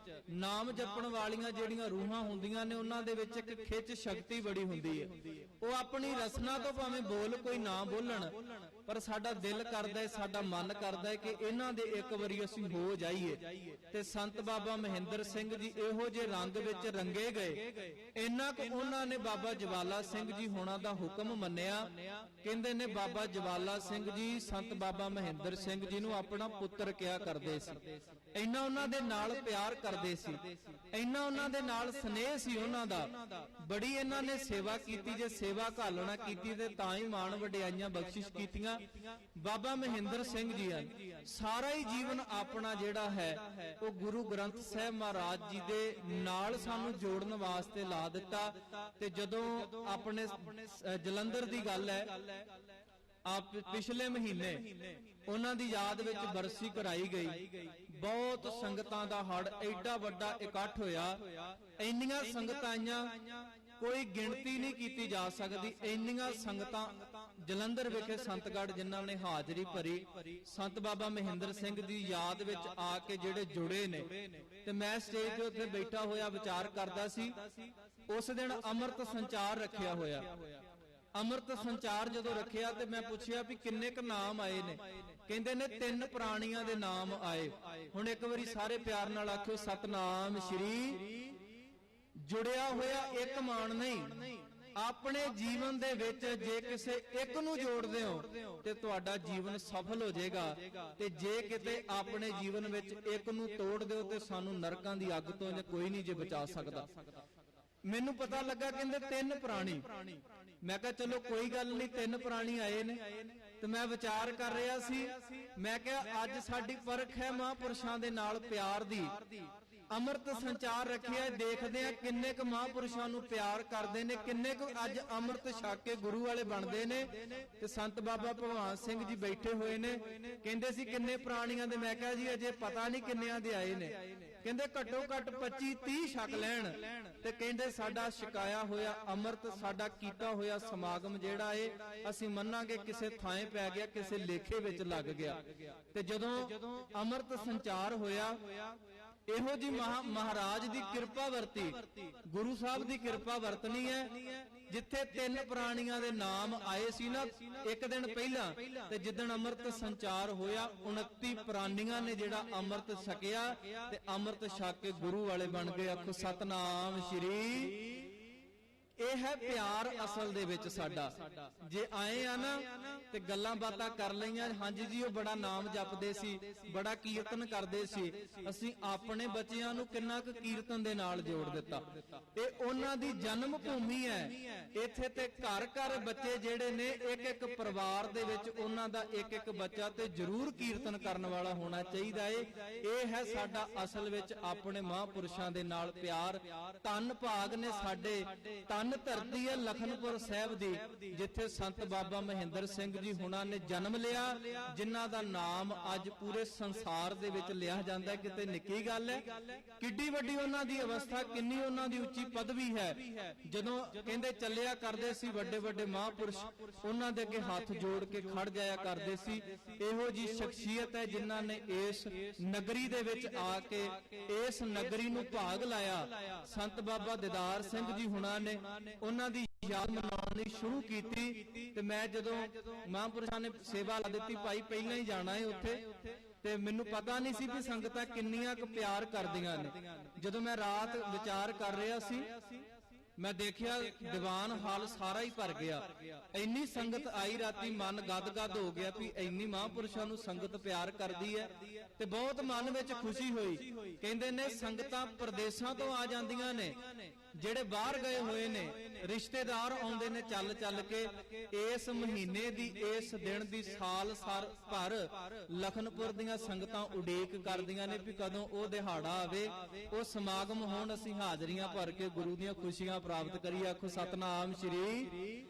ਨਾਮ ਜਪਣ ਵਾਲੀਆਂ ਜਿਹੜੀਆਂ ਰੂਹਾਂ ਹੁੰਦੀਆਂ ਨੇ, ਉਹਨਾਂ ਦੇ ਵਿੱਚ ਇੱਕ ਖਿੱਚ ਸ਼ਕਤੀ ਬੜੀ ਹੁੰਦੀ ਹੈ। ਉਹ ਆਪਣੀ ਰਸਨਾ ਤੋਂ ਭਾਵੇਂ ਬੋਲ ਕੋਈ ਨਾ ਬੋਲਣ, ਪਰ ਸਾਡਾ ਦਿਲ ਕਰਦਾ ਹੈ, ਸਾਡਾ ਮਨ ਕਰਦਾ ਹੈ ਕਿ ਇਹਨਾਂ ਦੇ ਇੱਕ ਵਾਰੀ ਅਸੀਂ ਹੋ ਜਾਈਏ। ਤੇ ਸੰਤ ਬਾਬਾ ਮਹਿੰਦਰ ਸਿੰਘ ਜੀ ਇਹੋ ਜਿਹੇ ਰੰਗ ਵਿੱਚ ਰੰਗੇ ਗਏ, ਇੰਨਾ ਕੁ ਉਹਨਾਂ ਨੇ ਬਾਬਾ ਜਵਾਲਾ ਸਿੰਘ ਜੀ ਹੋਣਾ ਦਾ ਹੁਕਮ ਮੰਨਿਆ। ਕਹਿੰਦੇ ਨੇ ਬਾਬਾ ਜਵਾਲਾ ਸਿੰਘ ਜੀ ਸੰਤ ਬਾਬਾ ਮਹਿੰਦਰ ਸਿੰਘ ਜੀ ਨੂੰ ਆਪਣਾ ਪੁੱਤਰ ਕਿਹਾ ਕਰਦੇ ਸੀ। ਇੰਨਾ ਉਹਨਾਂ ਦੇ ਨਾਲ ਪਿਆਰ ਕਰਦੇ ਸੀ, ਇੰਨਾ ਉਹਨਾਂ ਦੇ ਨਾਲ ਸਨੇਹ ਸੀ ਉਹਨਾਂ ਦਾ। ਬੜੀ ਇਹਨਾਂ ਨੇ ਸੇਵਾ ਕੀਤੀ। ਜੇ ਸੇਵਾ ਘਾਲਣਾ ਕੀਤੀ ਤੇ ਤਾਂ ਹੀ ਮਾਣ ਵਡਿਆਈਆਂ ਵਡਿਆਈਆਂ ਬਖਸ਼ਿਸ਼ ਕੀਤੀਆਂ। ਬਾਬਾ ਮਹਿੰਦਰ ਸਿੰਘ ਜੀ ਹਨ, ਸਾਰਾ ਹੀ ਜੀਵਨ ਆਪਣਾ ਜਿਹੜਾ ਹੈ ਉਹ ਗੁਰੂ ਗ੍ਰੰਥ ਸਾਹਿਬ ਮਹਾਰਾਜ ਜੀ ਦੇ ਨਾਲ ਸਾਨੂੰ ਜੋੜਨ ਵਾਸਤੇ ਲਾ ਦਿੱਤਾ। ਤੇ ਜਦੋਂ ਆਪਣੇ ਜਲੰਧਰ ਦੀ ਗੱਲ ਹੈ, ਆਪ ਪਿਛਲੇ ਮਹੀਨੇ ਉਹਨਾਂ ਦੀ ਯਾਦ ਵਿੱਚ ਬਰਸੀ ਕਰਾਈ ਗਈ। ਬਹੁਤ ਸੰਗਤਾਂ ਦਾ ਹੜ, ਐਡਾ ਵੱਡਾ ਇਕੱਠ ਹੋਇਆ, ਇੰਨੀਆਂ ਸੰਗਤਾਂ ਆਈਆਂ, ਕੋਈ ਗਿਣਤੀ ਨਹੀਂ ਕੀਤੀ ਜਾ ਸਕਦੀ। ਇੰਨੀਆਂ ਸੰਗਤਾਂ ਜਲੰਧਰ ਵਿਖੇ ਸੰਤਗੜ੍ਹ ਜਿਨ੍ਹਾਂ ਨੇ ਹਾਜ਼ਰੀ ਭਰੀ, ਸੰਤ ਬਾਬਾ ਮਹਿੰਦਰ ਸਿੰਘ ਦੀ ਯਾਦ ਵਿੱਚ ਆ ਕੇ ਜਿਹੜੇ ਜੁੜੇ ਨੇ। ਤੇ ਮੈਂ ਸਟੇਜ ਤੇ ਉੱਥੇ ਬੈਠਾ ਹੋਇਆ ਵਿਚਾਰ ਕਰਦਾ ਸੀ। ਉਸ ਦਿਨ ਅੰਮ੍ਰਿਤ ਸੰਚਾਰ ਰੱਖਿਆ ਹੋਇਆ। ਅੰਮ੍ਰਿਤ ਸੰਚਾਰ ਜਦੋਂ ਰੱਖਿਆ ਤੇ ਮੈਂ ਪੁੱਛਿਆ ਵੀ ਕਿੰਨੇ ਕੁ ਨਾਮ ਆਏ ਨੇ। ਕਹਿੰਦੇ ਨੇ 3 ਪ੍ਰਾਣੀਆਂ ਦੇ ਨਾਮ ਆਏ। ਹੁਣ ਇੱਕ ਵਾਰੀ ਸਾਰੇ ਪਿਆਰ ਨਾਲ ਆਖਿਓ, ਸਤਨਾਮ ਸ਼੍ਰੀ। ਜੁੜਿਆ ਹੋਇਆ ਇੱਕ ਮਾਨ ਨਹੀਂ, ਆਪਣੇ ਜੀਵਨ ਦੇ ਵਿੱਚ ਜੇ ਕਿਸੇ ਇੱਕ ਨੂੰ ਜੋੜਦੇ ਹੋ ਤੇ ਤੁਹਾਡਾ ਜੀਵਨ ਸਫਲ ਹੋ ਜਾਏਗਾ। ਤੇ ਜੇ ਕਿਤੇ ਆਪਣੇ ਜੀਵਨ ਵਿੱਚ ਇੱਕ ਨੂੰ ਤੋੜ ਦਿਓ ਤੇ ਸਾਨੂੰ ਨਰਕਾਂ ਦੀ ਅੱਗ ਤੋਂ ਕੋਈ ਨਹੀਂ ਜੇ ਬਚਾ ਸਕਦਾ। ਮੈਨੂੰ ਪਤਾ ਲੱਗਾ ਕਹਿੰਦੇ 3 ਪ੍ਰਾਣੀ। ਮੈਂ ਕਿਹਾ ਚਲੋ ਕੋਈ ਗੱਲ ਨਹੀਂ, 3 ਪ੍ਰਾਣੀ ਆਏ ਨੇ। ਤੇ ਮੈਂ ਵਿਚਾਰ ਕਰ ਰਿਹਾ ਸੀ, ਮੈਂ ਕਿਹਾ ਅੱਜ ਸਾਡੀ ਪਰਖ ਹੈ ਮਹਾਂਪੁਰਸ਼ਾਂ ਦੇ ਨਾਲ ਪਿਆਰ ਦੀ। ਅੰਮ੍ਰਿਤ ਸੰਚਾਰ ਰੱਖਿਆ, ਦੇਖਦੇ ਆ ਕਿੰਨੇ ਕੁ ਮਹਾਂਪੁਰਸ਼ਾਂ ਨੂੰ ਪਿਆਰ ਕਰਦੇ ਨੇ, ਕਿੰਨੇ ਕੁ ਅੱਜ ਅੰਮ੍ਰਿਤ ਛਕ ਕੇ ਗੁਰੂ ਵਾਲੇ ਬਣਦੇ ਨੇ। ਤੇ ਸੰਤ ਬਾਬਾ ਭਗਵਾਨ ਸਿੰਘ ਜੀ ਬੈਠੇ ਹੋਏ ਨੇ, ਕਹਿੰਦੇ ਸੀ ਕਿੰਨੇ ਪ੍ਰਾਣੀਆਂ ਦੇ। ਮੈਂ ਕਿਹਾ ਜੀ ਅਜੇ ਪਤਾ ਨਹੀਂ ਕਿੰਨਿਆਂ ਦੇ ਆਏ ਨੇ। ਕਹਿੰਦੇ ਘੱਟੋ ਘੱਟ 25-30 ਛਕ ਲੈਣ। ਤੇ ਕਹਿੰਦੇ ਸਾਡਾ ਛਕਾਇਆ ਹੋਇਆ ਅੰਮ੍ਰਿਤ, ਸਾਡਾ ਕੀਤਾ ਹੋਇਆ ਸਮਾਗਮ ਜਿਹੜਾ ਏ ਅਸੀਂ ਮੰਨਾਂਗੇ ਕਿਸੇ ਥਾਂ ਪੈ ਗਿਆ, ਕਿਸੇ ਲੇਖੇ ਵਿੱਚ ਲੱਗ ਗਿਆ। ਤੇ ਜਦੋਂ ਅੰਮ੍ਰਿਤ ਸੰਚਾਰ ਹੋਇਆ, ਇਹੋ ਜੀ ਮਹਾਰਾਜ ਦੀ ਕਿਰਪਾ ਵਰਤੀ, ਗੁਰੂ ਸਾਹਿਬ ਦੀ ਕਿਰਪਾ ਵਰਤਣੀ ਹੈ। ਜਿੱਥੇ 3 ਪ੍ਰਾਣੀਆਂ ਦੇ ਨਾਮ ਆਏ ਸੀ ਨਾ ਇੱਕ ਦਿਨ ਪਹਿਲਾਂ, ਤੇ ਜਿੱਦਣ ਅੰਮ੍ਰਿਤ ਸੰਚਾਰ ਹੋਇਆ 29 ਪ੍ਰਾਣੀਆਂ ਨੇ ਜਿਹੜਾ ਅੰਮ੍ਰਿਤ ਛਕਿਆ ਤੇ ਅੰਮ੍ਰਿਤ ਛਕ ਕੇ ਗੁਰੂ ਵਾਲੇ ਬਣ ਗਏ। ਆਖੋ ਸਤਨਾਮ ਸ਼੍ਰੀ। ਇਹ ਹੈ ਪਿਆਰ ਅਸਲ ਦੇ ਵਿੱਚ ਸਾਡਾ। ਜੇ ਆਏ ਆ ਨਾ ਤੇ ਗੱਲਾਂ ਬਾਤਾਂ ਕਰ ਲਈਆਂ, ਹਾਂਜੀ ਜੀ ਉਹ ਬੜਾ ਨਾਮ ਜਪਦੇ ਸੀ, ਬੜਾ ਕੀਰਤਨ ਕਰਦੇ ਸੀ, ਅਸੀਂ ਆਪਣੇ ਬੱਚਿਆਂ ਨੂੰ ਕਿੰਨਾ ਕੁ ਕੀਰਤਨ ਦੇ ਨਾਲ ਜੋੜ ਦਿੱਤਾ। ਇਹ ਉਹਨਾਂ ਦੀ ਜਨਮ ਭੂਮੀ ਹੈ। ਇੱਥੇ ਤੇ ਘਰ ਘਰ ਬੱਚੇ ਜਿਹੜੇ ਨੇ, ਇੱਕ ਪਰਿਵਾਰ ਦੇ ਵਿੱਚ ਉਹਨਾਂ ਦਾ ਇੱਕ ਬੱਚਾ ਤੇ ਜ਼ਰੂਰ ਕੀਰਤਨ ਕਰਨ ਵਾਲਾ ਹੋਣਾ ਚਾਹੀਦਾ ਏ। ਇਹ ਹੈ ਸਾਡਾ ਅਸਲ ਵਿੱਚ ਆਪਣੇ ਮਹਾਂਪੁਰਸ਼ਾਂ ਦੇ ਨਾਲ ਪਿਆਰ। ਧੰਨ ਭਾਗ ਨੇ ਸਾਡੇ, ਧੰਨ ਧਰਤੀ ਹੈ ਲਖਨਪੁਰ ਸਾਹਿਬ ਦੀ, ਜਿੱਥੇ ਸੰਤ ਬਾਬਾ ਮਹਿੰਦਰ ਸਿੰਘ ਜੀ ਹੁਣਾਂ ਨੇ ਜਨਮ ਲਿਆ, ਜਿਨ੍ਹਾਂ ਦਾ ਨਾਮ ਅੱਜ ਪੂਰੇ ਸੰਸਾਰ ਦੇ ਵਿੱਚ ਲਿਆ ਜਾਂਦਾ। ਕਿਤੇ ਨਿੱਕੀ ਗੱਲ ਹੈ, ਕਿੱਡੀ ਵੱਡੀ ਉਹਨਾਂ ਦੀ ਅਵਸਥਾ, ਕਿੰਨੀ ਉਹਨਾਂ ਦੀ ਉੱਚੀ ਪਦਵੀ ਹੈ। ਜਦੋਂ ਕਹਿੰਦੇ ਚੱਲਿਆ ਕਰਦੇ ਸੀ ਵੱਡੇ ਵੱਡੇ ਮਹਾਂਪੁਰਸ਼, ਉਹਨਾਂ ਦੇ ਅੱਗੇ ਹੱਥ ਜੋੜ ਕੇ ਖੜ ਜਾਇਆ ਕਰਦੇ ਸੀ। ਇਹੋ ਜੀ ਸ਼ਖਸੀਅਤ ਹੈ ਜਿਨ੍ਹਾਂ ਨੇ ਇਸ ਨਗਰੀ ਦੇ ਵਿੱਚ ਆ ਕੇ ਇਸ ਨਗਰੀ ਨੂੰ ਭਾਗ ਲਾਇਆ। ਸੰਤ ਬਾਬਾ ਦੀਦਾਰ ਸਿੰਘ ਜੀ ਹੁਣਾਂ ਨੇ ਉਹਨਾਂ ਦੀ ਯਾਦ ਮਨਾਉਣੀ ਸ਼ੁਰੂ ਕੀਤੀ। ਤੇ ਮੈਂ ਜਦੋਂ ਮਹਾਂਪੁਰਸ਼ਾਂ ਨੇ ਸੇਵਾ ਲਾ ਦਿੱਤੀ, ਭਾਈ ਪਹਿਲਾਂ ਹੀ ਜਾਣਾ ਹੈ ਉੱਥੇ, ਤੇ ਮੈਨੂੰ ਪਤਾ ਨਹੀਂ ਸੀ ਵੀ ਸੰਗਤਾਂ ਕਿੰਨੀਆਂ ਕੁ ਪਿਆਰ ਕਰਦੀਆਂ ਨੇ। ਜਦੋਂ ਮੈਂ ਰਾਤ ਵਿਚਾਰ ਕਰ ਰਿਹਾ ਸੀ, ਮੈਂ ਦੇਖਿਆ ਦੀਵਾਨ ਹਾਲ ਸਾਰਾ ਹੀ ਭਰ ਗਿਆ। ਇੰਨੀ ਸੰਗਤ ਆਈ, ਰਾਤੀ ਮਨ ਗਦ-ਗਦ ਹੋ ਗਿਆ ਵੀ ਇੰਨੀ ਮਹਾਂਪੁਰਸ਼ਾਂ ਨੂੰ ਸੰਗਤ ਪਿਆਰ ਕਰਦੀ ਹੈ। ਤੇ ਬਹੁਤ ਮਨ ਵਿੱਚ ਖੁਸ਼ੀ ਹੋਈ। ਕਹਿੰਦੇ ਨੇ ਸੰਗਤਾਂ ਪ੍ਰਦੇਸ਼ਾਂ ਤੋਂ ਆ ਜਾਂਦੀਆਂ ਨੇ, ਜਿਹੜੇ ਬਾਹਰ ਗਏ ਹੋਏ ਨੇ, ਰਿਸ਼ਤੇਦਾਰ ਆਉਂਦੇ ਨੇ ਚੱਲ ਚੱਲ ਕੇ। ਇਸ ਮਹੀਨੇ ਦੀ, ਇਸ ਦਿਨ ਦੀ ਸਾਲ ਭਰ ਲਖਨਪੁਰ ਦੀਆਂ ਸੰਗਤਾਂ ਉਡੀਕ ਕਰਦੀਆਂ ਨੇ ਵੀ ਕਦੋਂ ਉਹ ਦਿਹਾੜਾ ਆਵੇ, ਉਹ ਸਮਾਗਮ ਹੋਣ, ਅਸੀਂ ਹਾਜ਼ਰੀਆਂ ਭਰ ਕੇ ਗੁਰੂ ਦੀਆਂ ਖੁਸ਼ੀਆਂ ਪ੍ਰਾਪਤ ਕਰੀਏ। ਆਖੋ ਸਤਨਾਮ ਸ਼੍ਰੀ।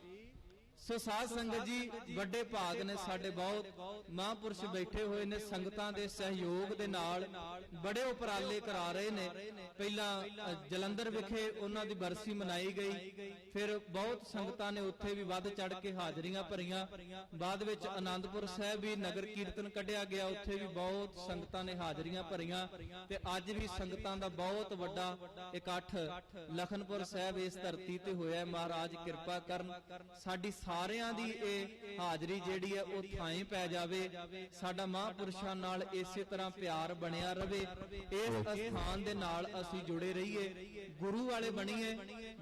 ਸੋ ਸਾਧ ਸੰਗਤ ਜੀ, ਵੱਡੇ ਭਾਗ ਨੇ ਸਾਡੇ, ਬਹੁਤ ਮਹਾਂਪੁਰਸ਼ ਬੈਠੇ ਹੋਏ ਨੇ, ਸੰਗਤਾਂ ਦੇ ਸਹਿਯੋਗ ਦੇ ਨਾਲ ਬੜੇ ਉਪਰਾਲੇ ਕਰਾ ਰਹੇ ਨੇ। ਪਹਿਲਾਂ ਜਲੰਧਰ ਵਿਖੇ ਉਹਨਾਂ ਦੀ ਬਰਸੀ ਮਨਾਈ ਗਈ, ਫਿਰ ਬਹੁਤ ਸੰਗਤਾਂ ਨੇ ਉੱਥੇ ਵੀ ਵੱਧ ਚੜ ਕੇ ਹਾਜ਼ਰੀਆਂ ਭਰੀਆਂ। ਬਾਅਦ ਵਿੱਚ ਆਨੰਦਪੁਰ ਸਾਹਿਬ ਵੀ ਨਗਰ ਕੀਰਤਨ ਕੱਢਿਆ ਗਿਆ, ਉੱਥੇ ਵੀ ਬਹੁਤ ਸੰਗਤਾਂ ਨੇ ਹਾਜ਼ਰੀਆਂ ਭਰੀਆਂ। ਤੇ ਅੱਜ ਵੀ ਸੰਗਤਾਂ ਦਾ ਬਹੁਤ ਵੱਡਾ ਇਕੱਠ ਲਖਨਪੁਰ ਸਾਹਿਬ ਇਸ ਧਰਤੀ ਤੇ ਹੋਇਆ। ਮਹਾਰਾਜ ਕਿਰਪਾ ਕਰਨ, ਸਾਡੀ ਸਾਰਿਆਂ ਦੀ ਇਹ ਹਾਜ਼ਰੀ ਜਿਹੜੀ ਹੈ ਉਹ ਥਾਂ ਪੈ ਜਾਵੇ। ਸਾਡਾ ਮਹਾਂਪੁਰਸ਼ਾਂ ਨਾਲ ਇਸੇ ਤਰ੍ਹਾਂ ਪਿਆਰ ਬਣਿਆ ਰਵੇ, ਇਸ ਅਸਥਾਨ ਦੇ ਨਾਲ ਅਸੀਂ ਜੁੜੇ ਰਹੀਏ, ਗੁਰੂ ਵਾਲੇ ਬਣੀਏ,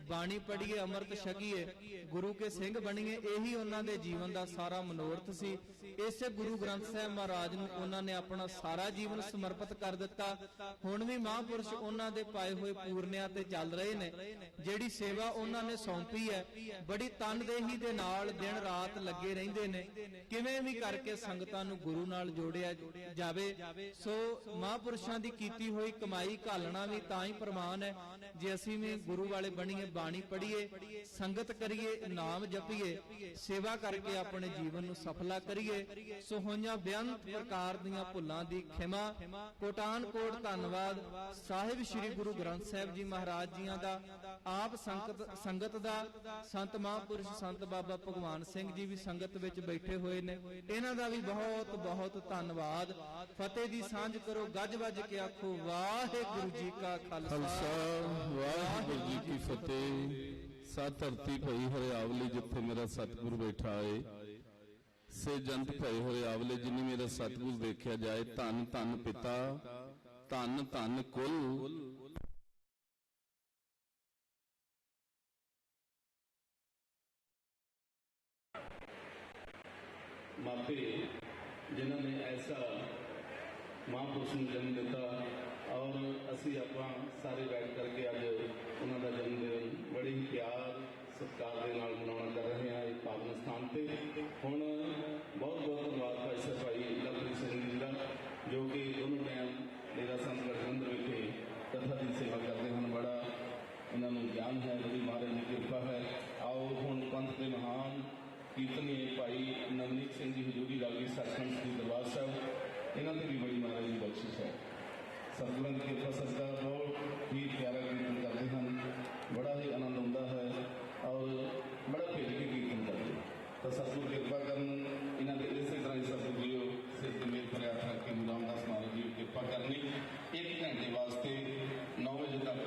ਬਾਣੀ ਪੜ੍ਹੀਏ, ਅੰਮ੍ਰਿਤ ਛਕੀਏ, ਗੁਰੂ ਕੇ ਸਿੰਘ ਬਣੀਏ। ਇਹੀ ਉਹਨਾਂ ਦੇ ਜੀਵਨ ਦਾ ਸਾਰਾ ਮਨੋਰਥ ਸੀ। ਇਸੇ ਗੁਰੂ ਗ੍ਰੰਥ ਸਾਹਿਬ ਮਹਾਰਾਜ ਨੂੰ ਉਹਨਾਂ ਨੇ ਆਪਣਾ ਸਾਰਾ ਜੀਵਨ ਸਮਰਪਿਤ ਕਰ ਦਿੱਤਾ। ਹੁਣ ਵੀ ਮਹਾਂਪੁਰਸ਼ ਉਹਨਾਂ ਦੇ ਪਾਏ ਹੋਏ ਪੂਰਨਿਆਂ ਤੇ ਚੱਲ ਰਹੇ ਨੇ। ਜਿਹੜੀ ਸੇਵਾ ਉਹਨਾਂ ਨੇ ਸੌਂਪੀ ਹੈ, ਬੜੀ ਤਨਦੇਹੀ ਦੇ ਨਾਲ ਨਾਲ ਦਿਨ ਰਾਤ ਲੱਗੇ ਰਹਿੰਦੇ ਨੇ, ਕਿਵੇਂ ਵੀ ਕਰਕੇ ਸੰਗਤਾਂ ਨੂੰ ਗੁਰੂ ਨਾਲ ਜੋੜਿਆ ਜਾਵੇ। ਸੋ ਮਹਾਂਪੁਰਸ਼ਾਂ ਦੀ ਕੀਤੀ ਹੋਈ ਕਮਾਈ ਘਾਲਣਾ ਵੀ ਤਾਂ ਹੀ ਪ੍ਰਮਾਣ ਹੈ ਜੇ ਅਸੀਂ ਵੀ ਗੁਰੂ ਵਾਲੇ ਬਣੀਏ, ਬਾਣੀ ਪੜ੍ਹੀਏ, ਸੰਗਤ ਕਰੀਏ, ਨਾਮ ਜਪੀਏ, ਸੇਵਾ ਕਰਕੇ ਆਪਣੇ ਜੀਵਨ ਨੂੰ ਸਫਲਾ ਕਰੀਏ। ਸੋ ਹੋਈਆਂ ਬੇਅੰਤ ਪ੍ਰਕਾਰ ਦੀਆਂ ਭੁੱਲਾਂ ਦੀ ਖਿਮਾ। ਕੋਟਾਨ ਕੋਟ ਧੰਨਵਾਦ ਸਾਹਿਬ ਸ੍ਰੀ ਗੁਰੂ ਗ੍ਰੰਥ ਸਾਹਿਬ ਜੀ ਮਹਾਰਾਜ ਜੀਆਂ ਦਾ, ਆਪ ਸੰਗਤ ਦਾ, ਸੰਤ ਮਹਾਂਪੁਰਸ਼ ਸੰਤ ਬਾਬਾ ਭਗਵਾਨ ਸਿੰਘ ਜੀ ਵੀ ਸੰਗਤ ਵਿੱਚ ਬੈਠੇ ਹੋਏ ਨੇ, ਇਹਨਾਂ ਦਾ ਵੀ ਬਹੁਤ ਬਹੁਤ ਧੰਨਵਾਦ। ਫਤਿਹ ਦੀ ਸਾਂਝ ਕਰੋ, ਗੱਜ ਵੱਜ ਕੇ ਆਖੋ ਵਾਹਿਗੁਰੂ ਜੀ ਕਾ ਖਾਲਸਾ ਵਾਹਿਗੁਰੂ ਜੀ ਕੀ ਫਤਿਹ। ਸਤ ਧਰਤੀ ਭਈ ਹਰਿਆਵਲੀ, ਜਿੱਥੇ ਮੇਰਾ ਸਤਿਗੁਰ ਬੈਠਾ ਏ ਸੇ ਜੰਤ ਭਏ ਹਰਿਆਵਲੇ। ਜਿਨੀ ਮੇਰਾ ਸਤਿਗੁਰ ਦੇਖਿਆ ਜਾਏ, ਧੰਨ ਧੰਨ ਪਿਤਾ, ਧੰਨ ਧੰਨ ਕੁਲ। मापे जिन्होंने ऐसा महापुरुष ने जन्म दिता और असी आप सारे बैठ करके अज उन्होंने जन्मदिन बड़े ही प्यार सत्कार के नाल मनाना कर रहे हैं एक पावन स्थान पर। हुण बहुत बहुत धन्यवाद भाई साहब भाई लवप्रीत सिंह जी का, जो कि दोनों टाइम डेरा संत गठबंधन विखे कथा की सेवा करते हैं। बड़ा इन्होंने ज्ञान है, बड़ी महाराज की कृपा है। आओ हुण पंथ के महान कीर्तनी भाई नवनीत सिंह जी हजूरी रागी सचखंड श्री दरबार साहब, इन्हों की भी बड़ी महाराज की बख्शिश है। सतगुरां की कृपा सदका बहुत ही प्यारा कीर्तन करते हैं, बड़ा ही आनंद आता है और बड़ा भेज के कीर्तन करते हैं। तो सतगुर कृपा कर इन्हों के इस तरह सतगुर जी सिर के मेल पर हाथ रख के गुरु रामदास महाराज जी कृपा करनी। 1 घंटे वास्ते 9 बजे तक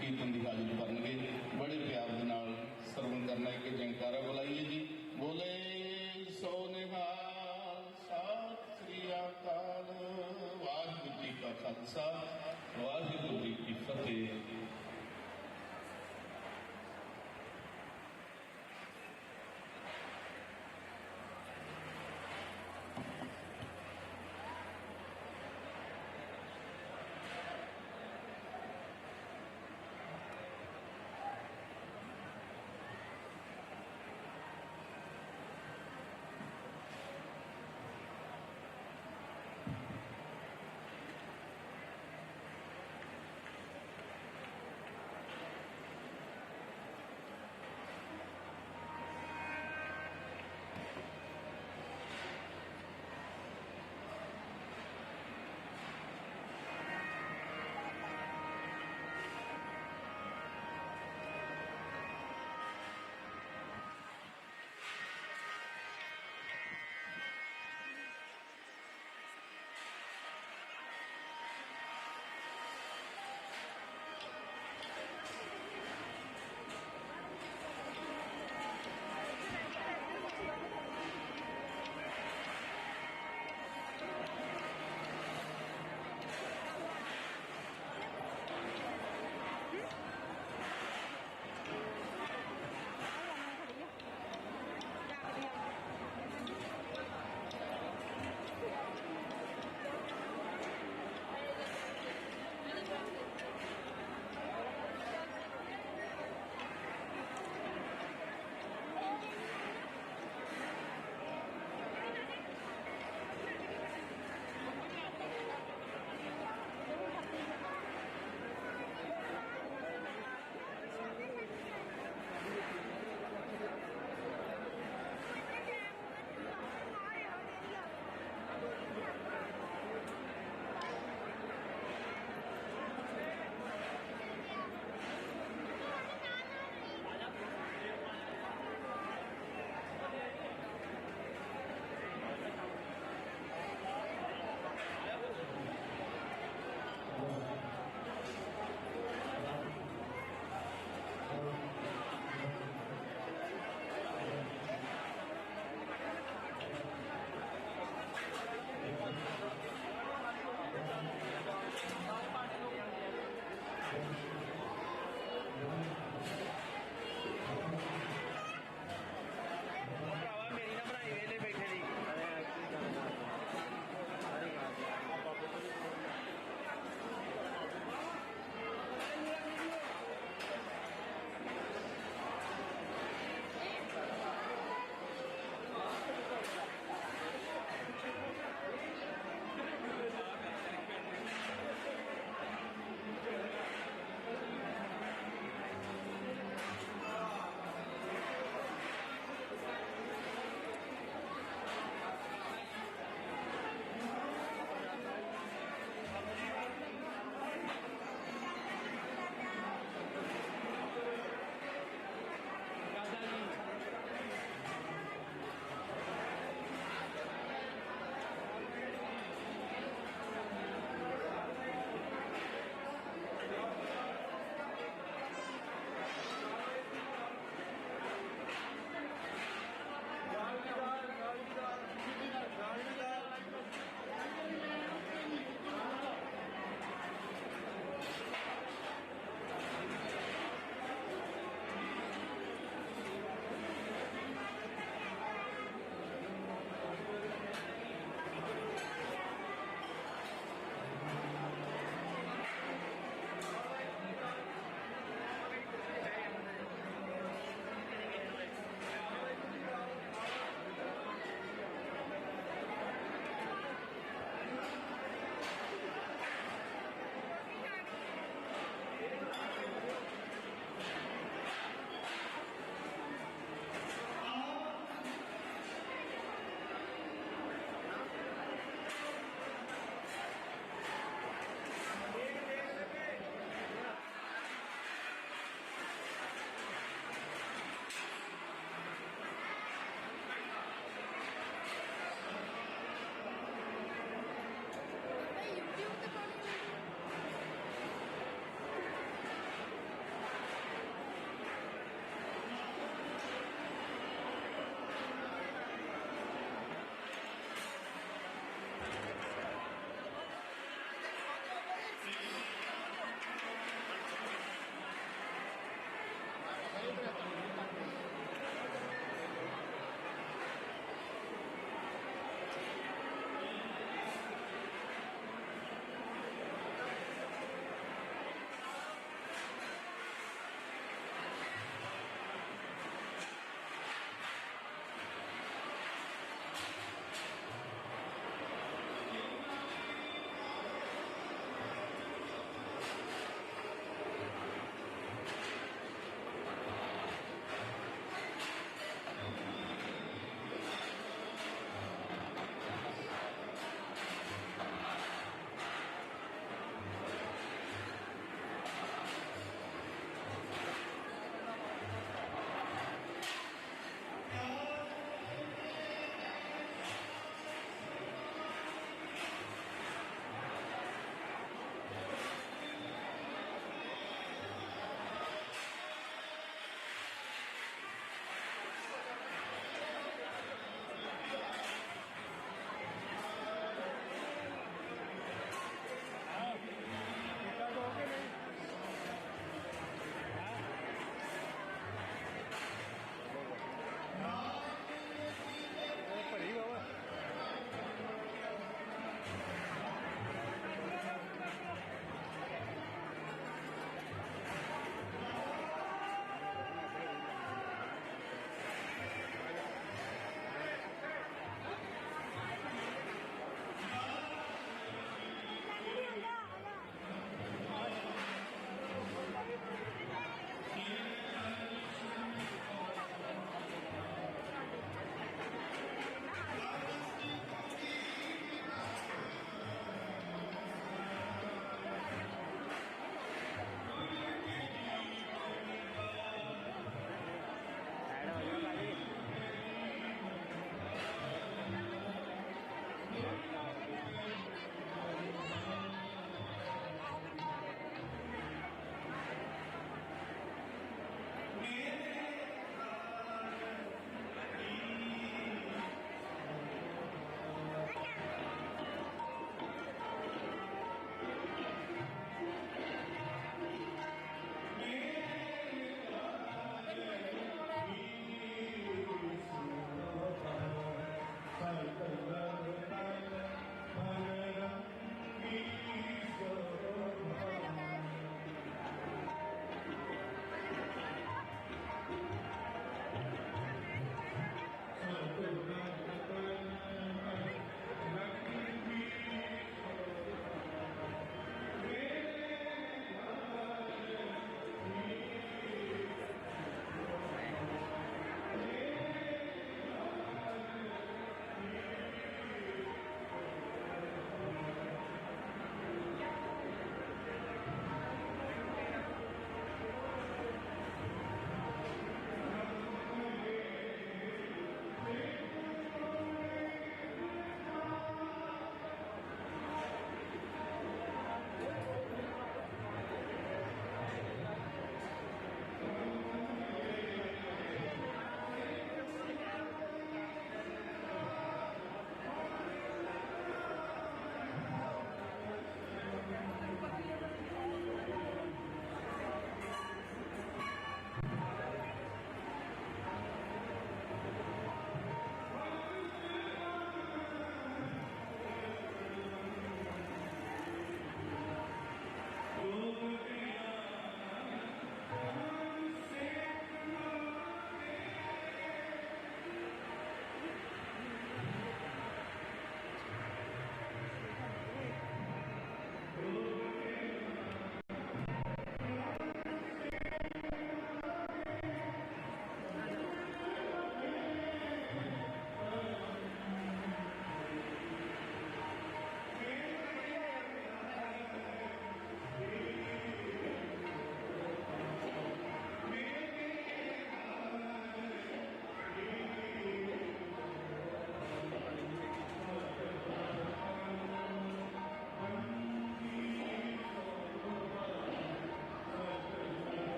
कीर्तन की हाजिरी करनगे। बड़े प्यार के नाल सरवण करना है कि जयकारा बुलाइए जी। बोले सो निहाल, सत श्री अकाल, वाहिगुरू जी का खालसा।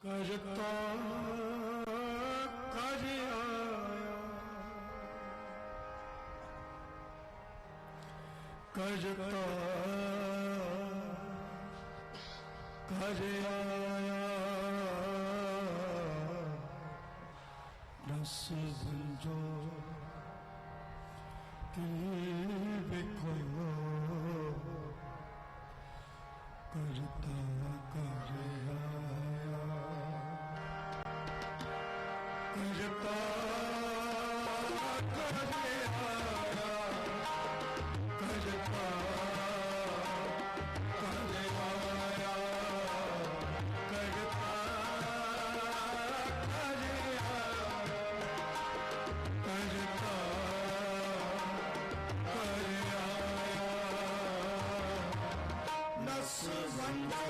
करता कर आया, करता कर आया, रस भंजो दिल बिखो, करता कर आया, करता कर आया, करता कर आया, करता कर आया, करता कर आया, नस बंदा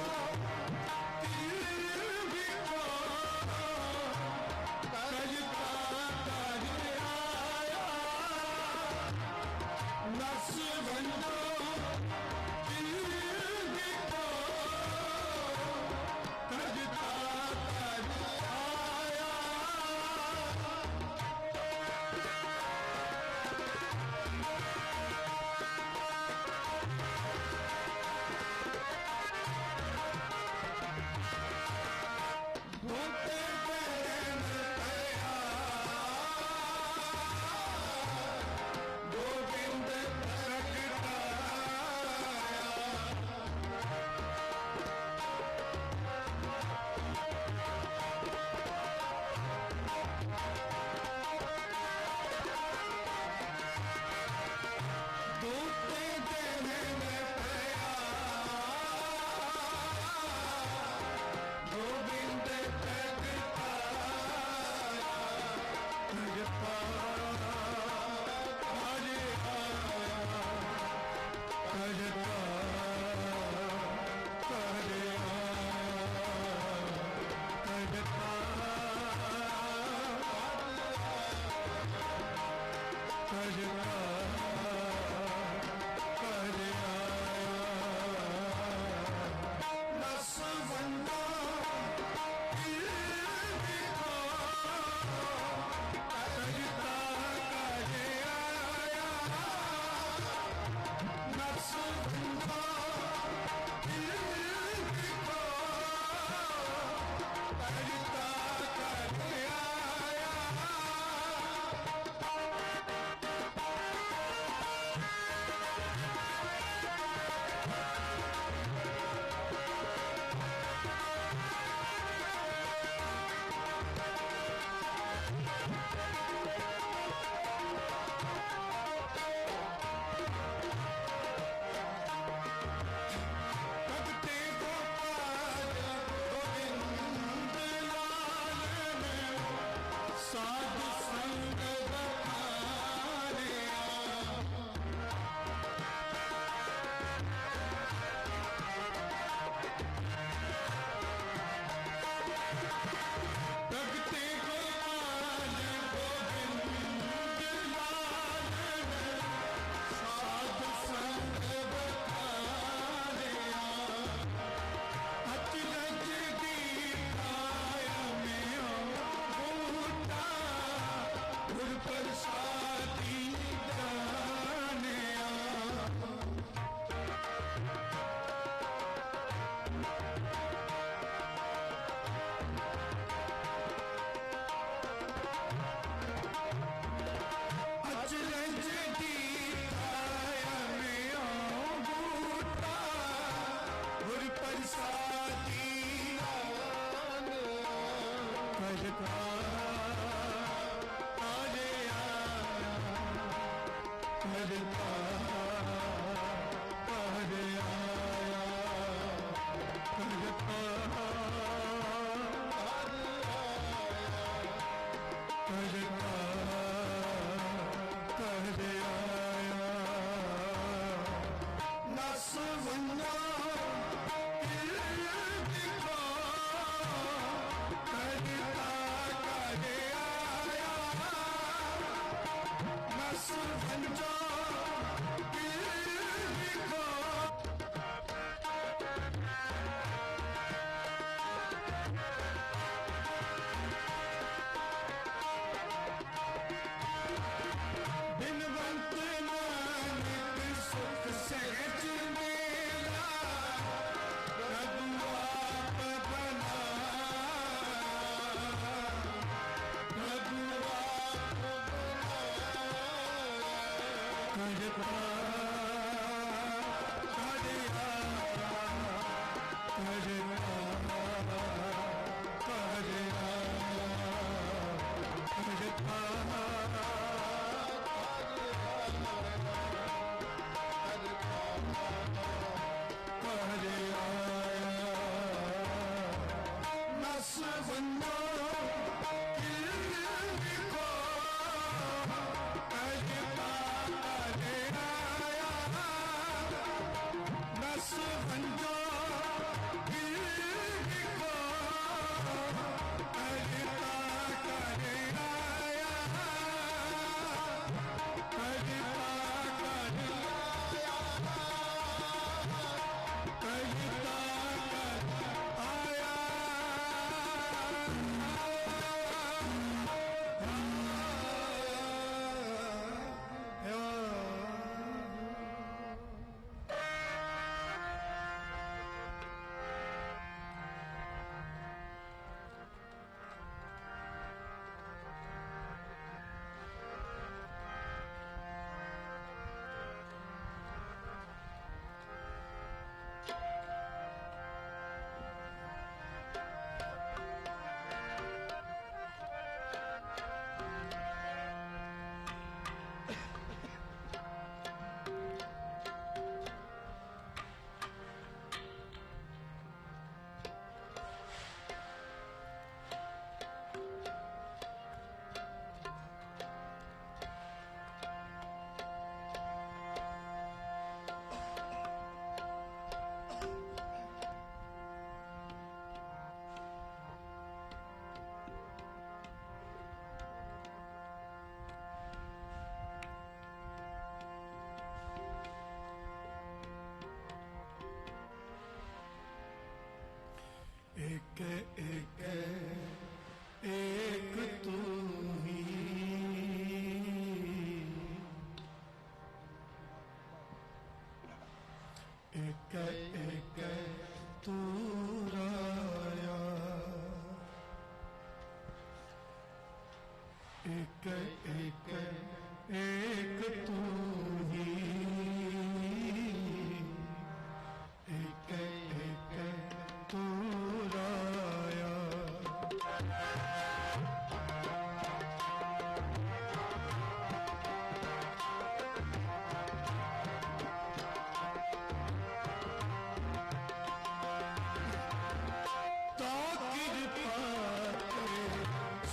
एक एक एक तू ही एक एक तू राया एक एक एक तू ही एक एक तू राया ता कृपा ते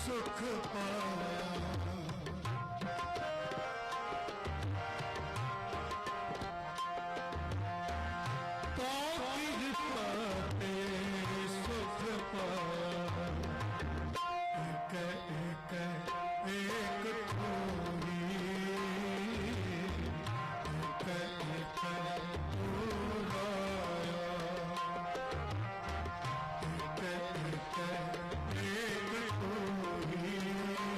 सुख पाया ता कृपा ते सुख पाया एक एक एक थोड़ी एक एक तू राया एक एक एक तू ही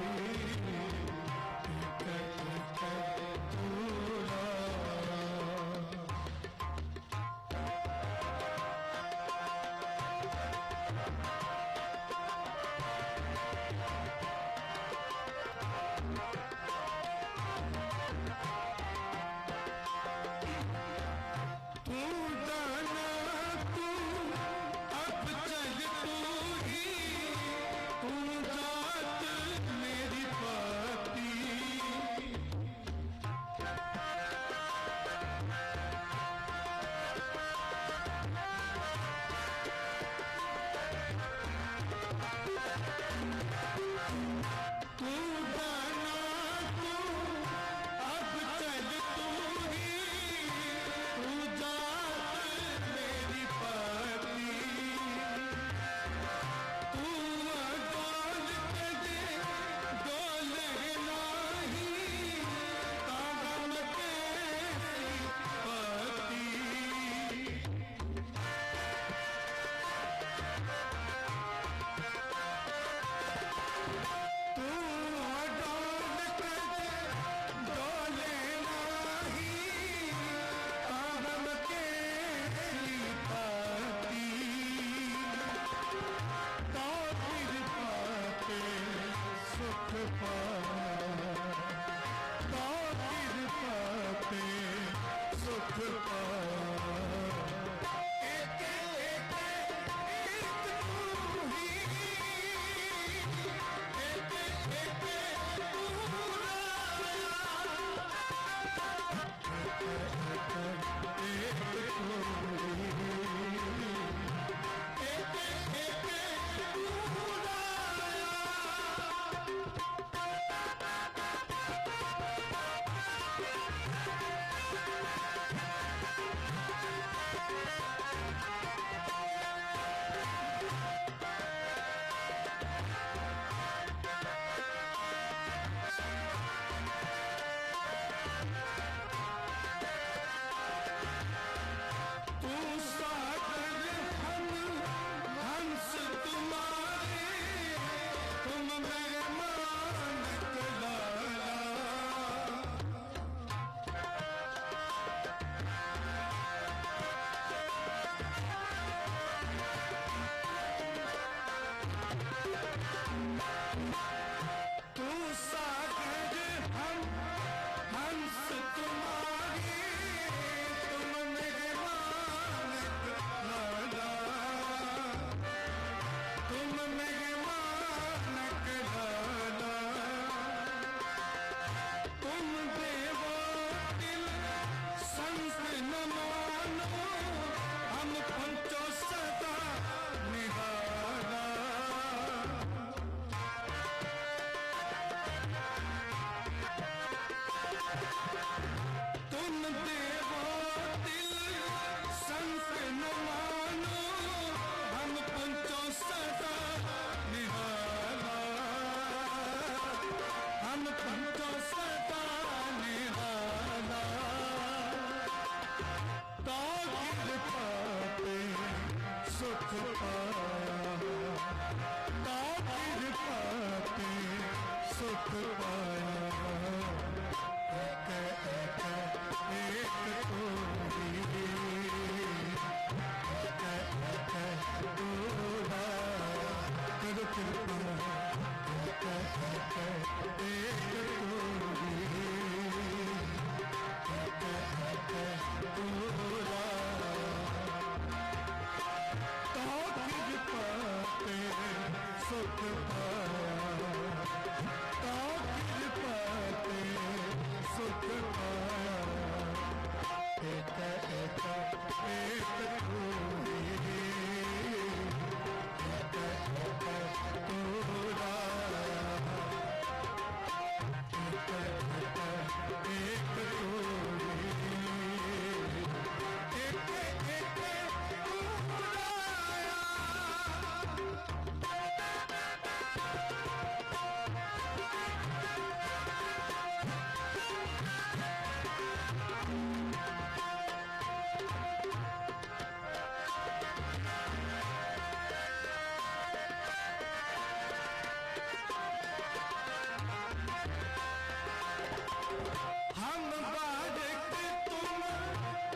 हम बालक तुम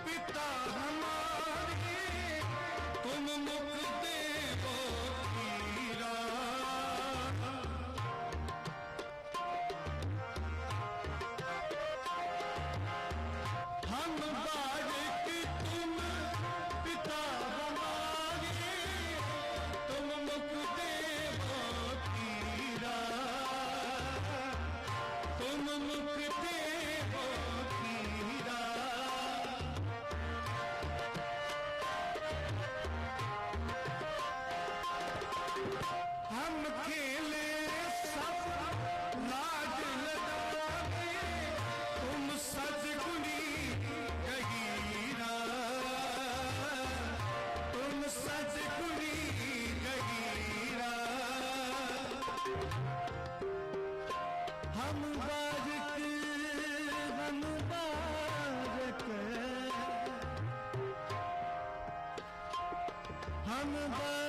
पिता हमारे, तुम मुख देवो कीरा। हम बालक तुम पिता हमारे, तुम मुख देवो कीरा, तुम मुख देवो कीरा। हम खेले सब लाज लगावे, तुम सजगुनी गहीरा, तुम सजगुनी गहीरा। हम बालक, हम बालक, हम बालक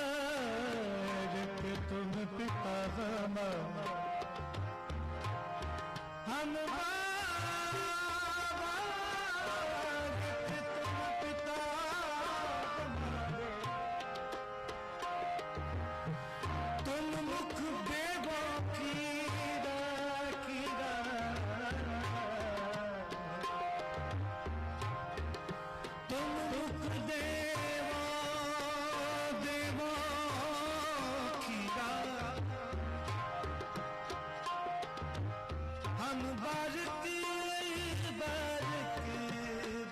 तुम पिता हमारा, हम बालक तुम पिता हमारे, तुम मुख देवो कीरा कीरा। तुम मुख देवो देवो कीरा। हम बालक बालक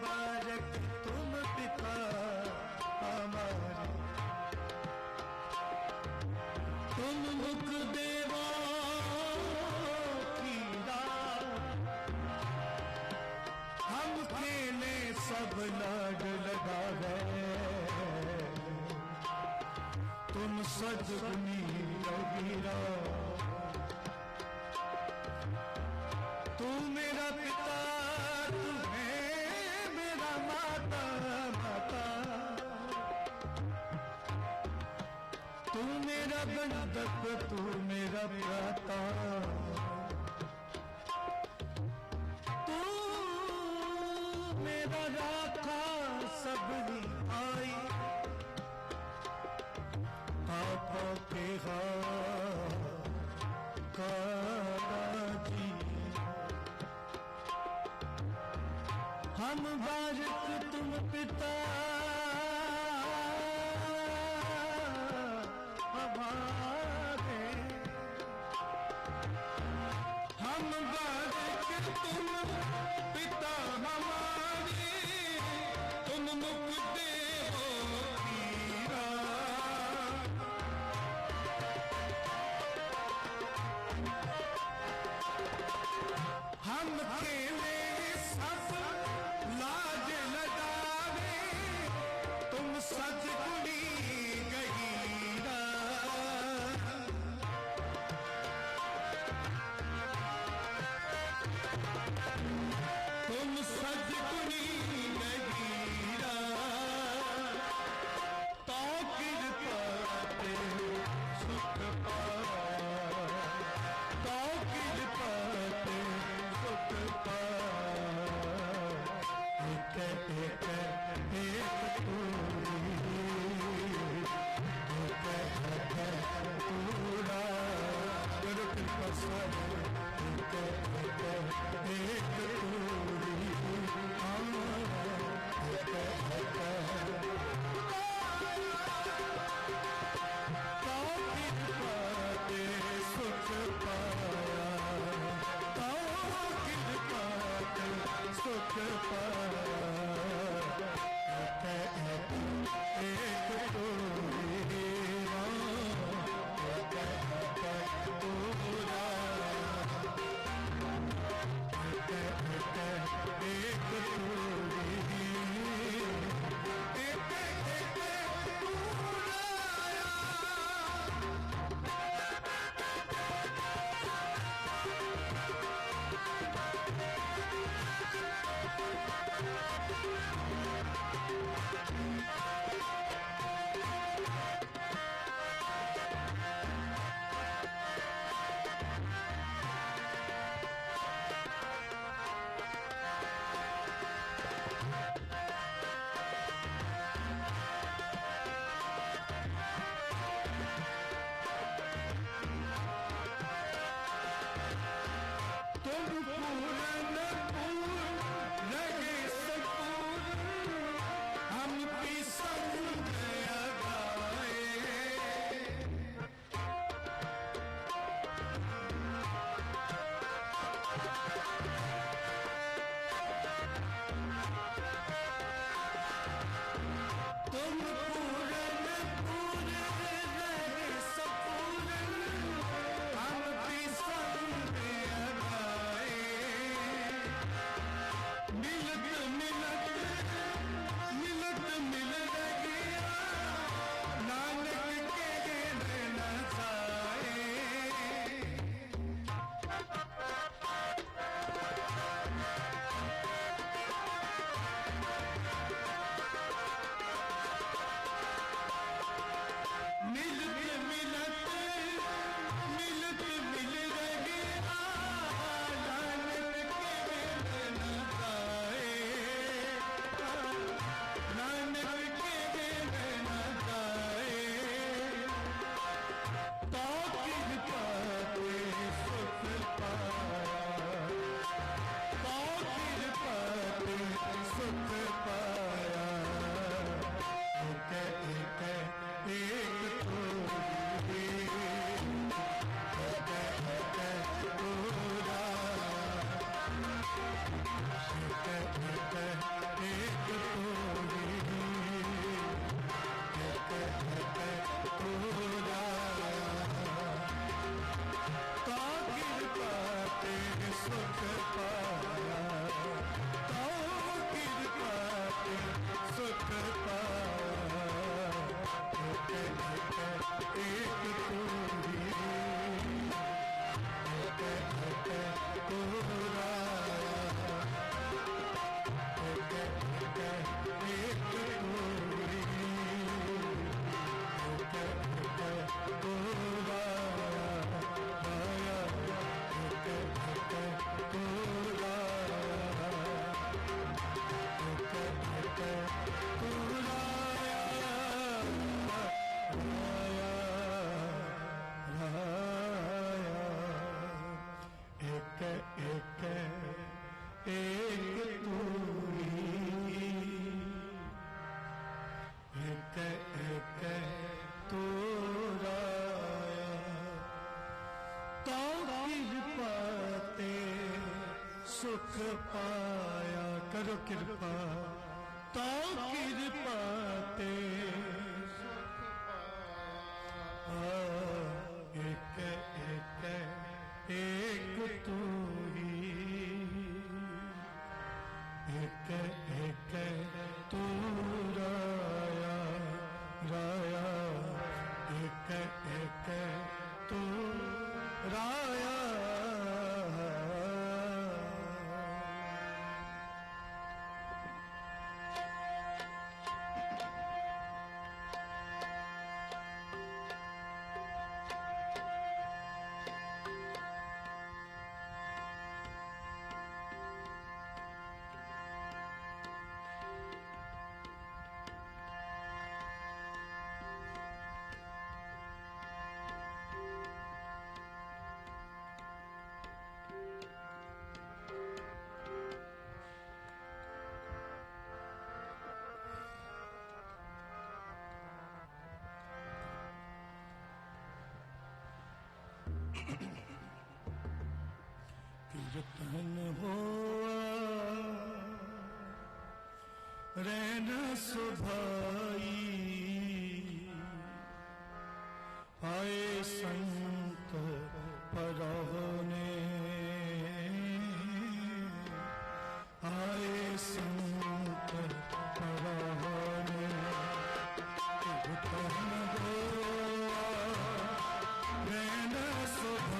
बालक तुम पिता हमारे, तुम मुख देवो कीरा। हम खेले सब लाग लगावे, तुम सजगुनी गहीरा। तू मेरा पिता, तू है मेरा माता माता, तू मेरा बंधक, तू मेरा भ्राता, तू मेरा राखा सबनी आई। पापा के काजी, हम बालक तुम पिता हमारे, हम बालक तुम पिता हमारे, तुम मुख देवो कीरा। हम खेले सब लाज लगावे, तुम सजगुनी गहीरा। तुम सजगुनी गहीरा। सुख पाया करो कृपा तो कृपा ते एक एक एक तू ही एक एक तू राया राया एक एक तू राया कीर्तन हुआ रैन सुभाई आए संत परवने आए संत परवने कीर्तन हुआ रैन सुभाई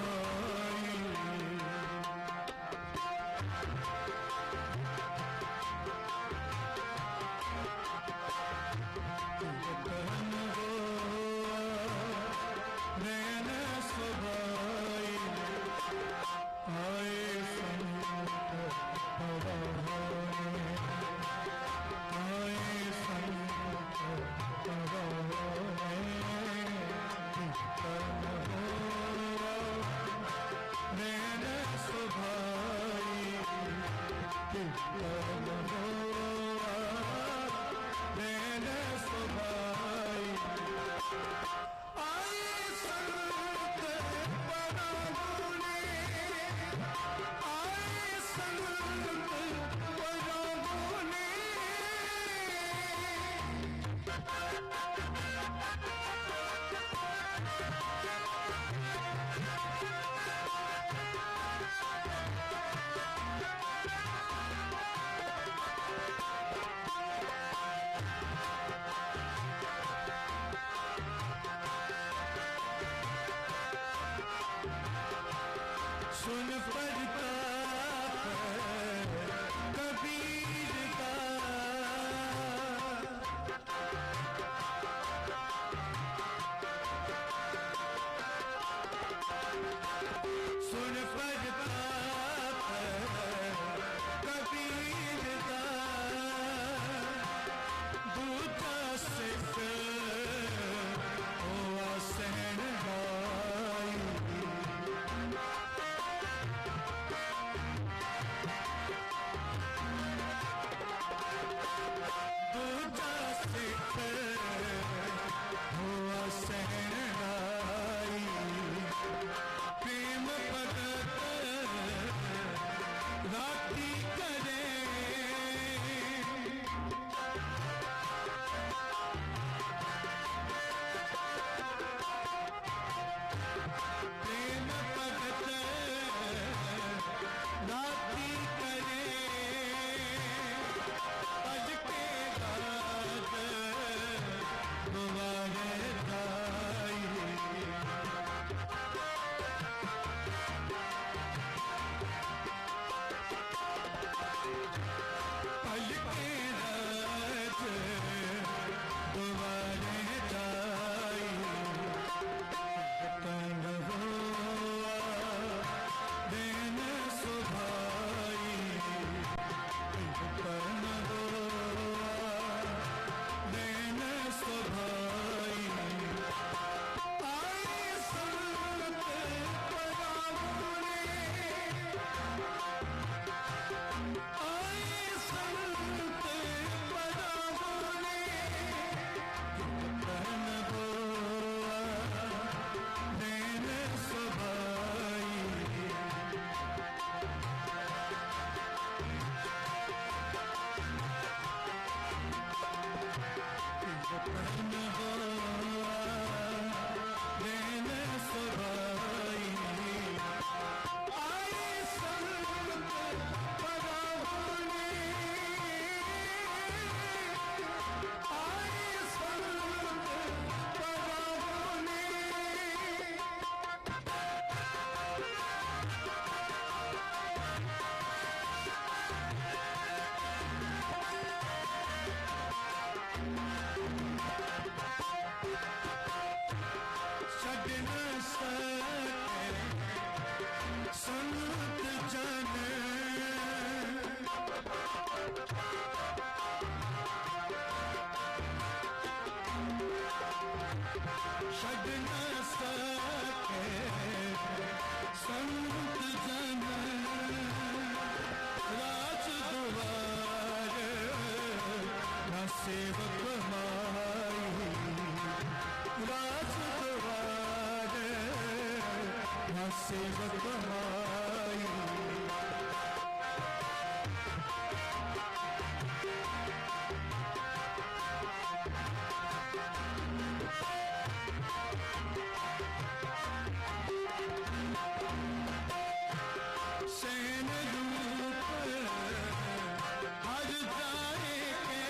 ਛੱਡ ਨਾ ਸਕੇ ਸੰਤ ਜਨ ਰਾਜ ਦੁਆਰ ਨਾ ਸੇਵਕ ਮਾਈ ਰਾਜ ਦੁਆਰ ਨਾ ਸੇਵਕ ਮਾਈ ਸੈਨ ਰੂਪ ਹਰ ਜਾਏ ਕੇ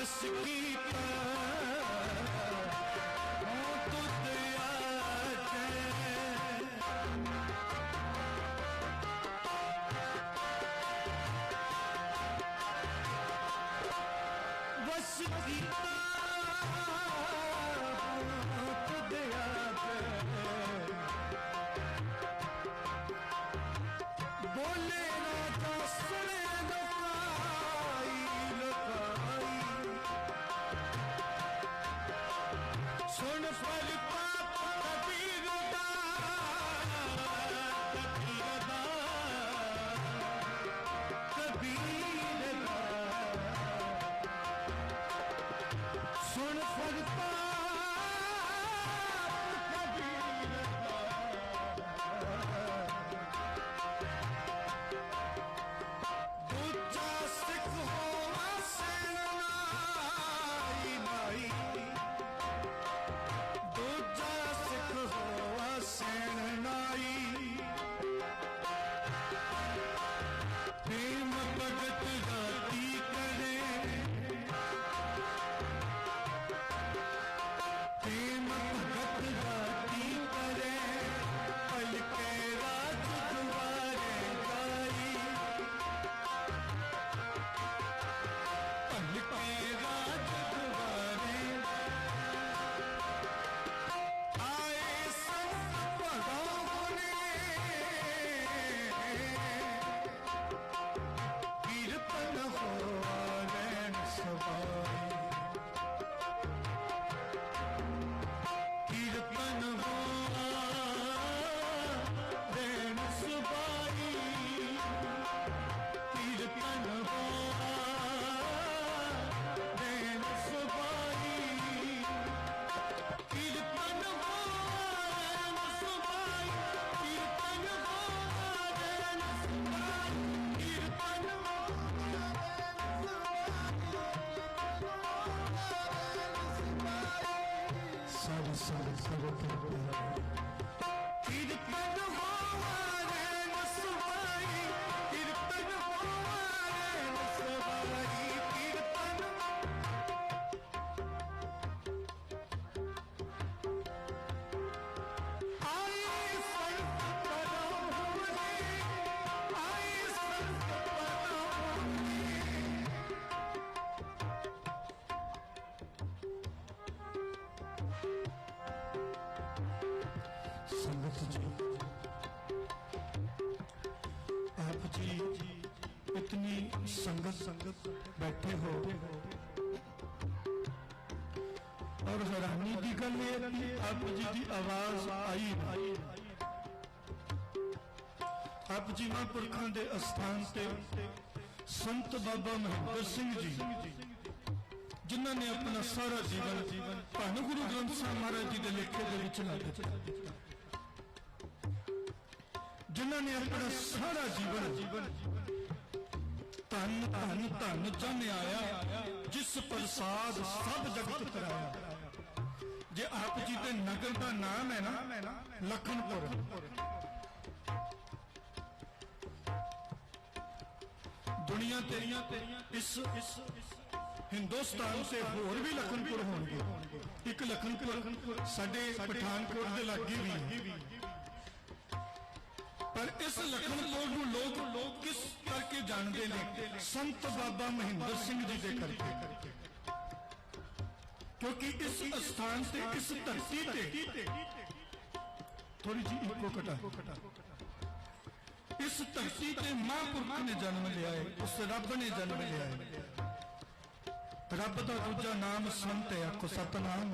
बस कीता तुद आजे बस कीता तुद आजे बोले राजा सुने लुकाई लुकाई सुन फल पाप कबीर दा कबीर दा सुन फल पाप कबीर दा दूजा सिख होवा सेनाई नाई दूजा सिख होवा सेनाई प्रेम भगत राती करे प्रेम भगत राती करे पल के राज दुआरे जाई पल के राज दुआरे आए संत भगवाने कीर्तन हो रैन सवाई कीर्तन हो रैन सवाई कीर्तन हो रैन सवाई कीर्तन हो रैन सवाई कीर्तन हो रैन सवाई कीर्तन हो कीर्तन हो रैन सवाई कीर्तन हो रैन सवाई कीर्तन आए संत परमहंस आए संत परमहंस संगत जी आप जी इतनी संगत बैठे हो और हैरानी की गल है कि आप जी की आवाज आई नहीं आप जी महापुरखों के अस्थान से संत बाबा महेंद्र सिंह जी जिन्हों ने अपना सारा जीवन धन गुरु ग्रंथ साहिब महाराज जी के लेखे के विच ला दिता जिन्होंने अपना सारा जीवन धन धन धन जन आया जिस प्रसाद सब जगत कराया जे आप जी के नगर का नाम है ना लखनपुर दुनिया ते इस हिंदुस्तान से होर भी लखनपुर होंगे एक लखनपुर साडे पठानकोट के लागे भी है। पर इस लखनपुर नूं लोग किस करके जानते हैं संत बाबा महेंद्र सिंह जी के करके क्योंकि इस स्थान से इस धरती ते थोड़ी जी इको कटा इस धरती ते महापुरुष ने जन्म लिया है उस रब ने जन्म लिया है रब का दूजा नाम संत है आखो सतनाम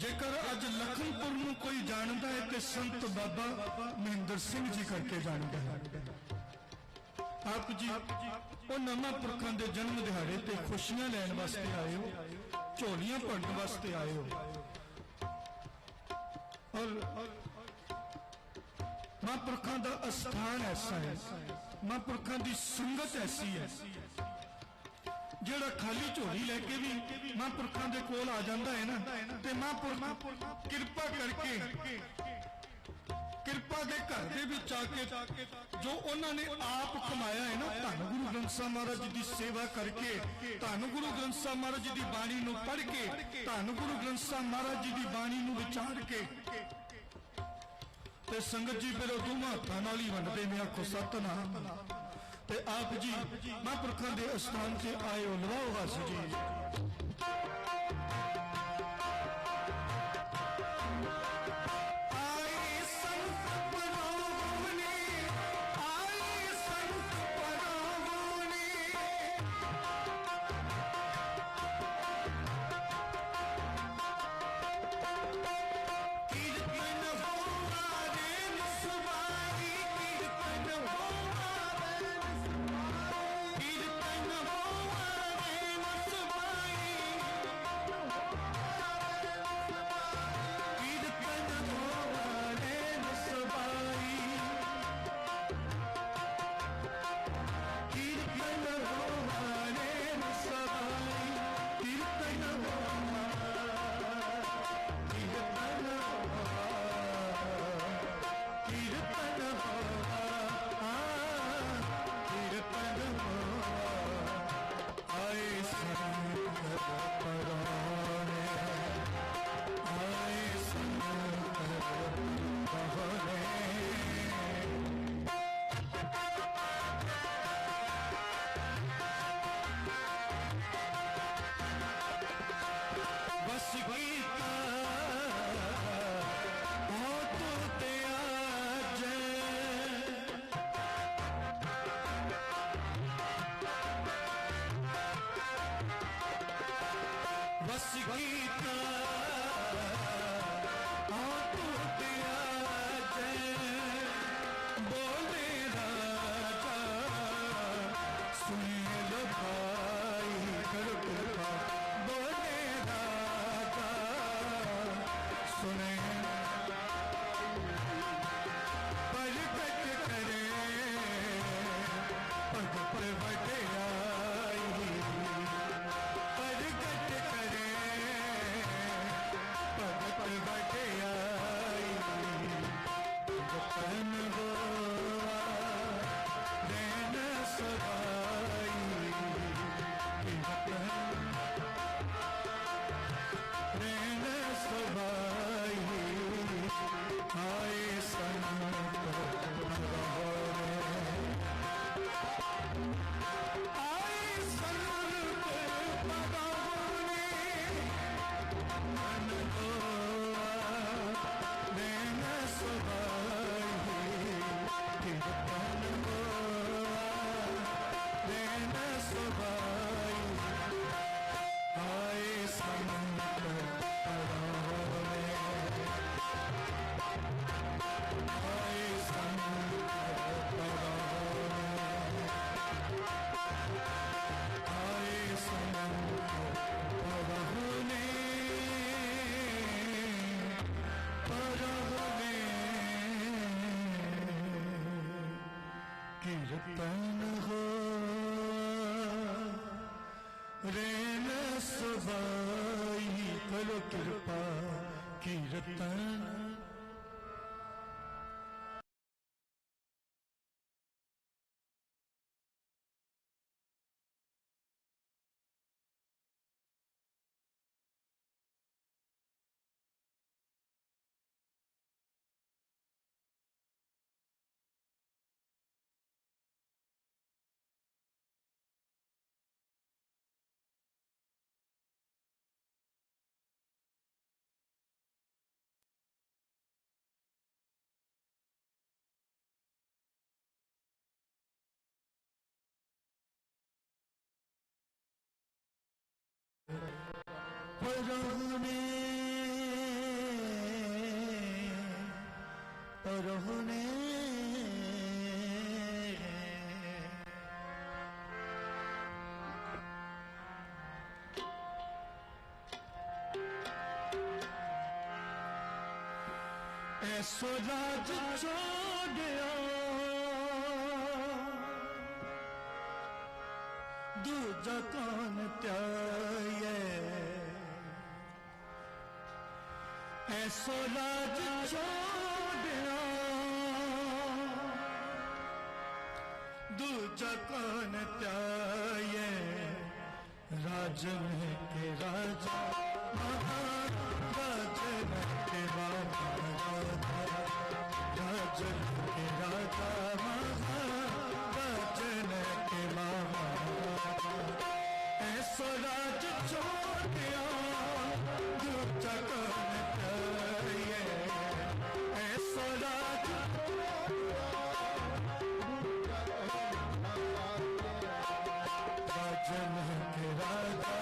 जेकर अज लखनपुर नूं कोई जानता है कि संत बाबा महेंद्र सिंह जी करके जानता है आप जी उन्होंने महापुरखों के जन्म दिहाड़े ते खुशियां लैन वास्ते आए हो झोलियां भरने वास्ते आए हो और महापुरखों का अस्थान ऐसा है महापुरखों की संगत ऐसी है जेड़ा खाली झोली लेके भी महापुरखों के कोल आ जाता है ना ते महापुरख कृपा करके ਕਿਰਪਾ ਦੇ ਘਰ ਦੇ ਵਿੱਚ ਆ ਕੇ ਜੋ ਉਹਨਾਂ ਨੇ ਆਪ ਕਮਾਇਆ ਹੈ ਨਾ, ਧੰਨ ਗੁਰੂ ਗ੍ਰੰਥ ਸਾਹਿਬ ਮਹਾਰਾਜ ਜੀ ਦੀ ਸੇਵਾ ਕਰਕੇ, ਧੰਨ ਗੁਰੂ ਗ੍ਰੰਥ ਸਾਹਿਬ ਮਹਾਰਾਜ ਜੀ ਦੀ ਬਾਣੀ ਨੂੰ ਪੜ੍ਹ ਕੇ, ਧੰਨ ਗੁਰੂ ਗ੍ਰੰਥ ਸਾਹਿਬ ਮਹਾਰਾਜ ਜੀ ਦੀ ਬਾਣੀ ਨੂੰ ਵਿਚਾਰ ਕੇ, ਤੇ ਸੰਗਤ ਜੀ ਫਿਰ ਉਹ ਦੋਵਾਂ ਹੱਥਾਂ ਨਾਲ ਹੀ ਵੰਡਦੇ ਨੇ, ਆਖੋ ਸਤਿਨਾਮ। ਤੇ ਆਪ ਜੀ ਮਹਾਂਪੁਰਖਾਂ ਦੇ ਅਸਥਾਨ ਤੇ ਆਏ ਹੋ, ਲਵਾਓ ਹਾਸੀ ਜੀ। कीर्तन हो रेन सबाई, करो कृपा कीर्तन। परहुने ऐसो राज छोड़ियो दूजा कौन त्याये, ऐसो राज छोड़ियो दूजा कौन त्याये राज में के राजा महाराज में के राजा राज के राजा महाराज में के महाराजा ऐसा राज छोड़ दिया दूजा कौन त्याये ऐसा राज राज में के राजा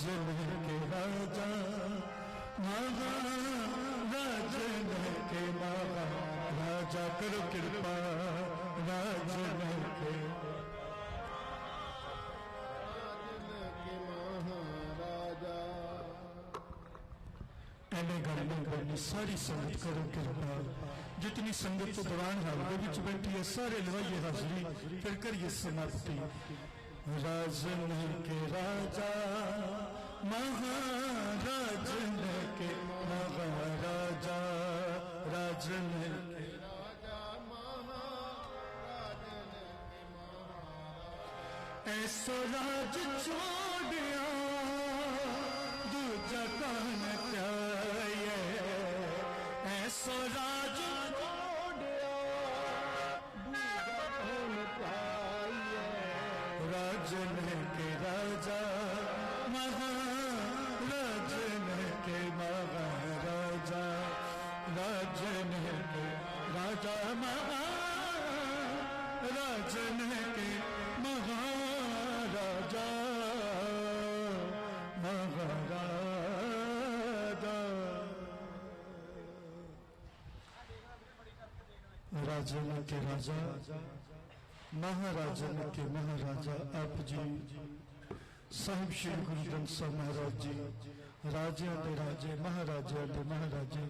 राजन के राजा महाराजन के महाराजा, करो कृपा राजन के महाराजा। एने गल नहीं करनी, सारी संगत करो कृपा। जितनी संगत तो दौरान हाल विच बैठी है सारे लवाइए हाजरी, फिर करिए समाप्ति। राजन के राजा महाराजन के महाराजा, राजन के राजा महाराजन के महाराजा। ऐसो राज छोड़िया दूजा कान त्याये, ऐसो राज छोड़िया दूजा कान त्याये। राजन के राजा महाराजन के महाराजा, राजन के राजा महाराजन के महाराजा, महाराजा। राजन के राजा महाराजन के महाराजा आप जी साहिब श्री गुरु ग्रंथ साहिब महाराज जी, राजिया दे राजे महाराजिया दे महाराजे,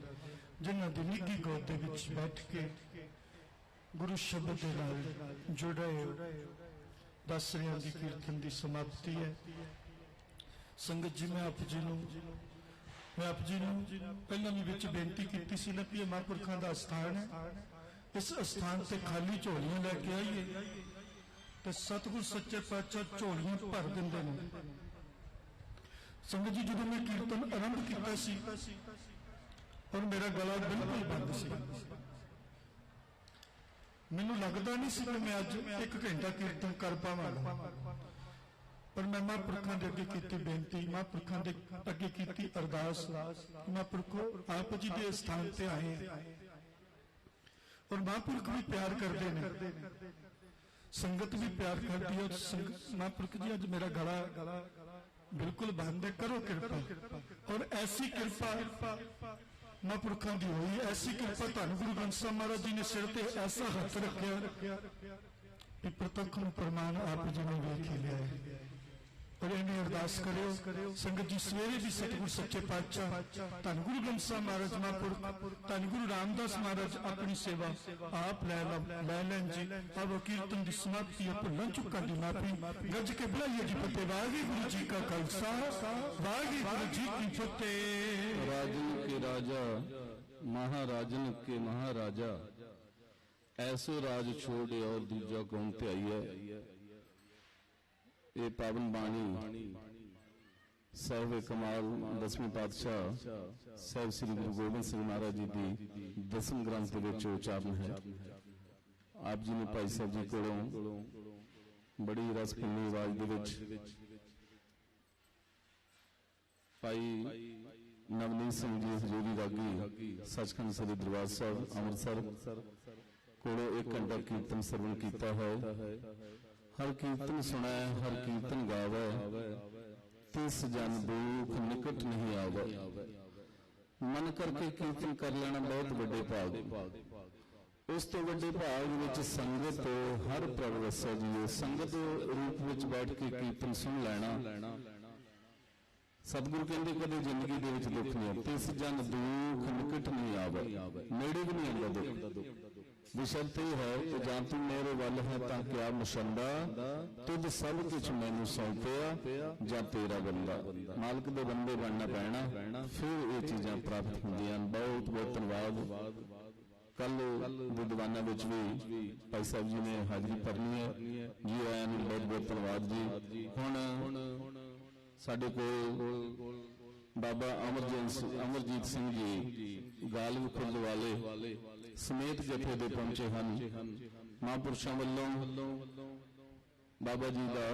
जिन्हां दी निੱਘੀ गोद दे विच बैठ के गुरु शब्द दे नाल जुड़े दस रियां दी कीर्तन दी समाप्ति है। संगत जी मैं आप जी नूं पहला भी विच बेनती कीती सी ना कि महापुरखां दा स्थान है, इस स्थान से खाली झोलियां लैके आइए तो सतगुर सच्चे पातशाह झोलियां भर देंदे ने। संगत जी जो मैं कीर्तन आरंभ किया सी और मेरा गला बिल्कुल बंद सी, मैनू लगता नहीं सी कि मैं अज 1 घंटा कीर्तन कर पावांगा, पर मैं महापुरखां दे अगे कीती बेनती, महापुरखां दे अगे कीती अरदास, महापुरखो आप जी दे स्थान ते आए हैं और महापुरख भी प्यार करते हैं, संगत भी प्यार करती है। महापुरख जी अज मेरा गला बिल्कुल बंद है, करो कृपा। और ऐसी कृपा महापुरखों की हुई, ऐसी कृपा धन गुरु ग्रंथ साहिब महाराज जी ने सिर ते ऐसा हाथ रखा कि प्रतख नूं प्रमाण आप जी ने वेख ही लिया है। और इन्हें अरदास करो संगत जी सवेरे भी सतगुरु सच्चे पातशाह धन गुरु ग्रंथ साहिब महाराज महापुरख धन गुरु रामदास महाराज अपनी सेवा आप लै लैन जी। अब कीर्तन की समाप्ति है, भुल्लां चुक्कां दी माफी। गज के बुलाइए जी फतेह, वाहिगुरू जी का खालसा वाहिगुरू जी की फतेह। राजन के राजा महाराजन के महाराजा, ऐसो राज छोड़े और दूजा कौन त्याई है। ये पावन बाणी साहिब कमाल 10वें पातशाह साहिब श्री गुरु गोबिंद सिंह महाराज जी की 10वें ग्रंथ के उच्चारण है। आप जी ने भाई साहब जी को बड़ी रस भुनी आवाज भाई नवनीत सिंह जी हजूरी रागी सचखंड श्री दरबार साहिब अमृतसर को 1 घंटा कीर्तन श्रवण किया है। हर कीर्तन सुना, हर कीर्तन गावे, तिस जन दुख निकट नहीं आवे। मन करके कीर्तन कर लेना बहुत बड़े भाग, उस तो बड़े भाग विच संगत हर प्रभ वसा जी, संगत रूप विच बैठ के कीर्तन सुन लेना। सतगुरु कहते कदे जिंदगी दे विच दुख नहीं, तिस जन दुख निकट नहीं आवे, नेड़े भी नहीं आंदा दुख। विशर्त यह है कि जां तू मेरे वल है तां क्या मुशंदा, तुझ सब कुछ मैनू सौंपिया जां तेरा बंदा। मालिक दे बंदे बनना पैना, फिर ये चीज़ां प्राप्त होंदियां। बहुत बहुत धन्यवाद। कल विद्वाना विच भी भाई साहब जी ने हाजरी भरनी है जी, आया नूं बहुत बहुत धन्यवाद जी। हुण साडे कोल बाबा अमरजीत सिंह जी गालिब खुर्द वाले समेत जथे दे पहुंचे हैं। महापुरुषों वालों बाबा जी का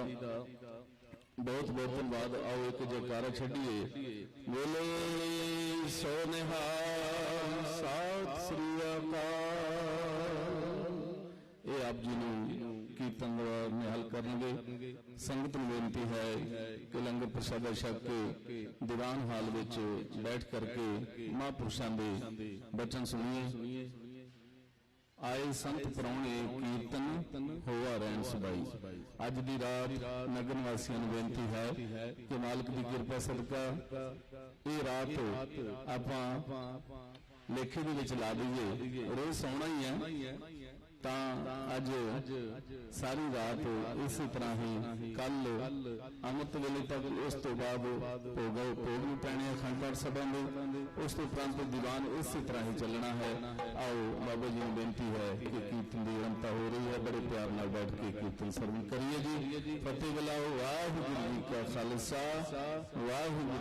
बहुत बहुत धन्यवाद। आओ एक जयकारा छड़िए, बोले सो निहाल सत श्री अकाल। ये आप जी ने ਕੀਰਤਨ ਦਾ ਨਿਹਾਲ ਕਰਨਗੇ। ਸੰਗਤ ਨੂੰ ਬੇਨਤੀ ਹੈ ਕਿ ਲੰਗਰ ਪ੍ਰਸ਼ਾਦਾ ਛਕ ਕੇ ਦੀਵਾਨ ਹਾਲ ਵਿੱਚ ਬੈਠ ਕਰਕੇ ਮਹਾਂਪੁਰਸ਼ਾਂ ਦੇ ਬਚਨ ਸੁਣੀਏ। ਆਏ ਸੰਤ ਪ੍ਰਾਹੁਣੇ ਕੀਰਤਨ ਹੋਆ ਰਹਿਣ ਸੁਭਾਈ। ਅੱਜ ਦੀ ਰਾਤ ਨਗਰ ਨਿਵਾਸੀਆਂ ਨੂੰ ਬੇਨਤੀ ਹੈ ਕਿ ਮਾਲਕ ਦੀ ਕਿਰਪਾ ਸਦਕਾ ਇਹ ਰਾਤ ਆਪਾਂ ਲੇਖੇ ਦੇ ਵਿੱਚ ਲਾ ਦਈਏ। ਰੋਜ਼ ਸੌਣਾ ਹੀ ਹੈ ਤਾਂ ਅੱਜ ਸਾਰੀ ਰਾਤ ਇਸੇ ਤਰ੍ਹਾਂ ਹੀ ਕੱਲ ਅੰਮ੍ਰਿਤ ਵੇਲੇ ਤੱਕ, ਉਸ ਤੋਂ ਬਾਅਦ ਭੋਗ ਨੂੰ ਪੈਣੇ ਅਖੰਡ ਪਾਠ ਸਭਾ ਦੇ, ਉਸ ਤੋਂ ਉਪਰੰਤ ਦੀਵਾਨ ਇਸੇ ਤਰ੍ਹਾਂ ਹੀ ਚੱਲਣਾ ਹੈ। ਆਓ ਬਾਬਾ ਜੀ ਨੂੰ ਬੇਨਤੀ ਹੈ ਕਿ ਕੀਰਤਨ ਦੀ ਅਰੰਭਤਾ ਹੋ ਰਹੀ ਹੈ, ਬੜੇ ਪਿਆਰ ਨਾਲ ਬੈਠ ਕੇ ਕੀਰਤਨ ਸਰਵਣ ਕਰੀਏ ਜੀ। ਫਤਿਹ ਬੁਲਾਓ। ਵਾਹਿਗੁਰੂ ਜੀ ਕਾ ਖਾਲਸਾ ਵਾਹਿਗੁਰੂ।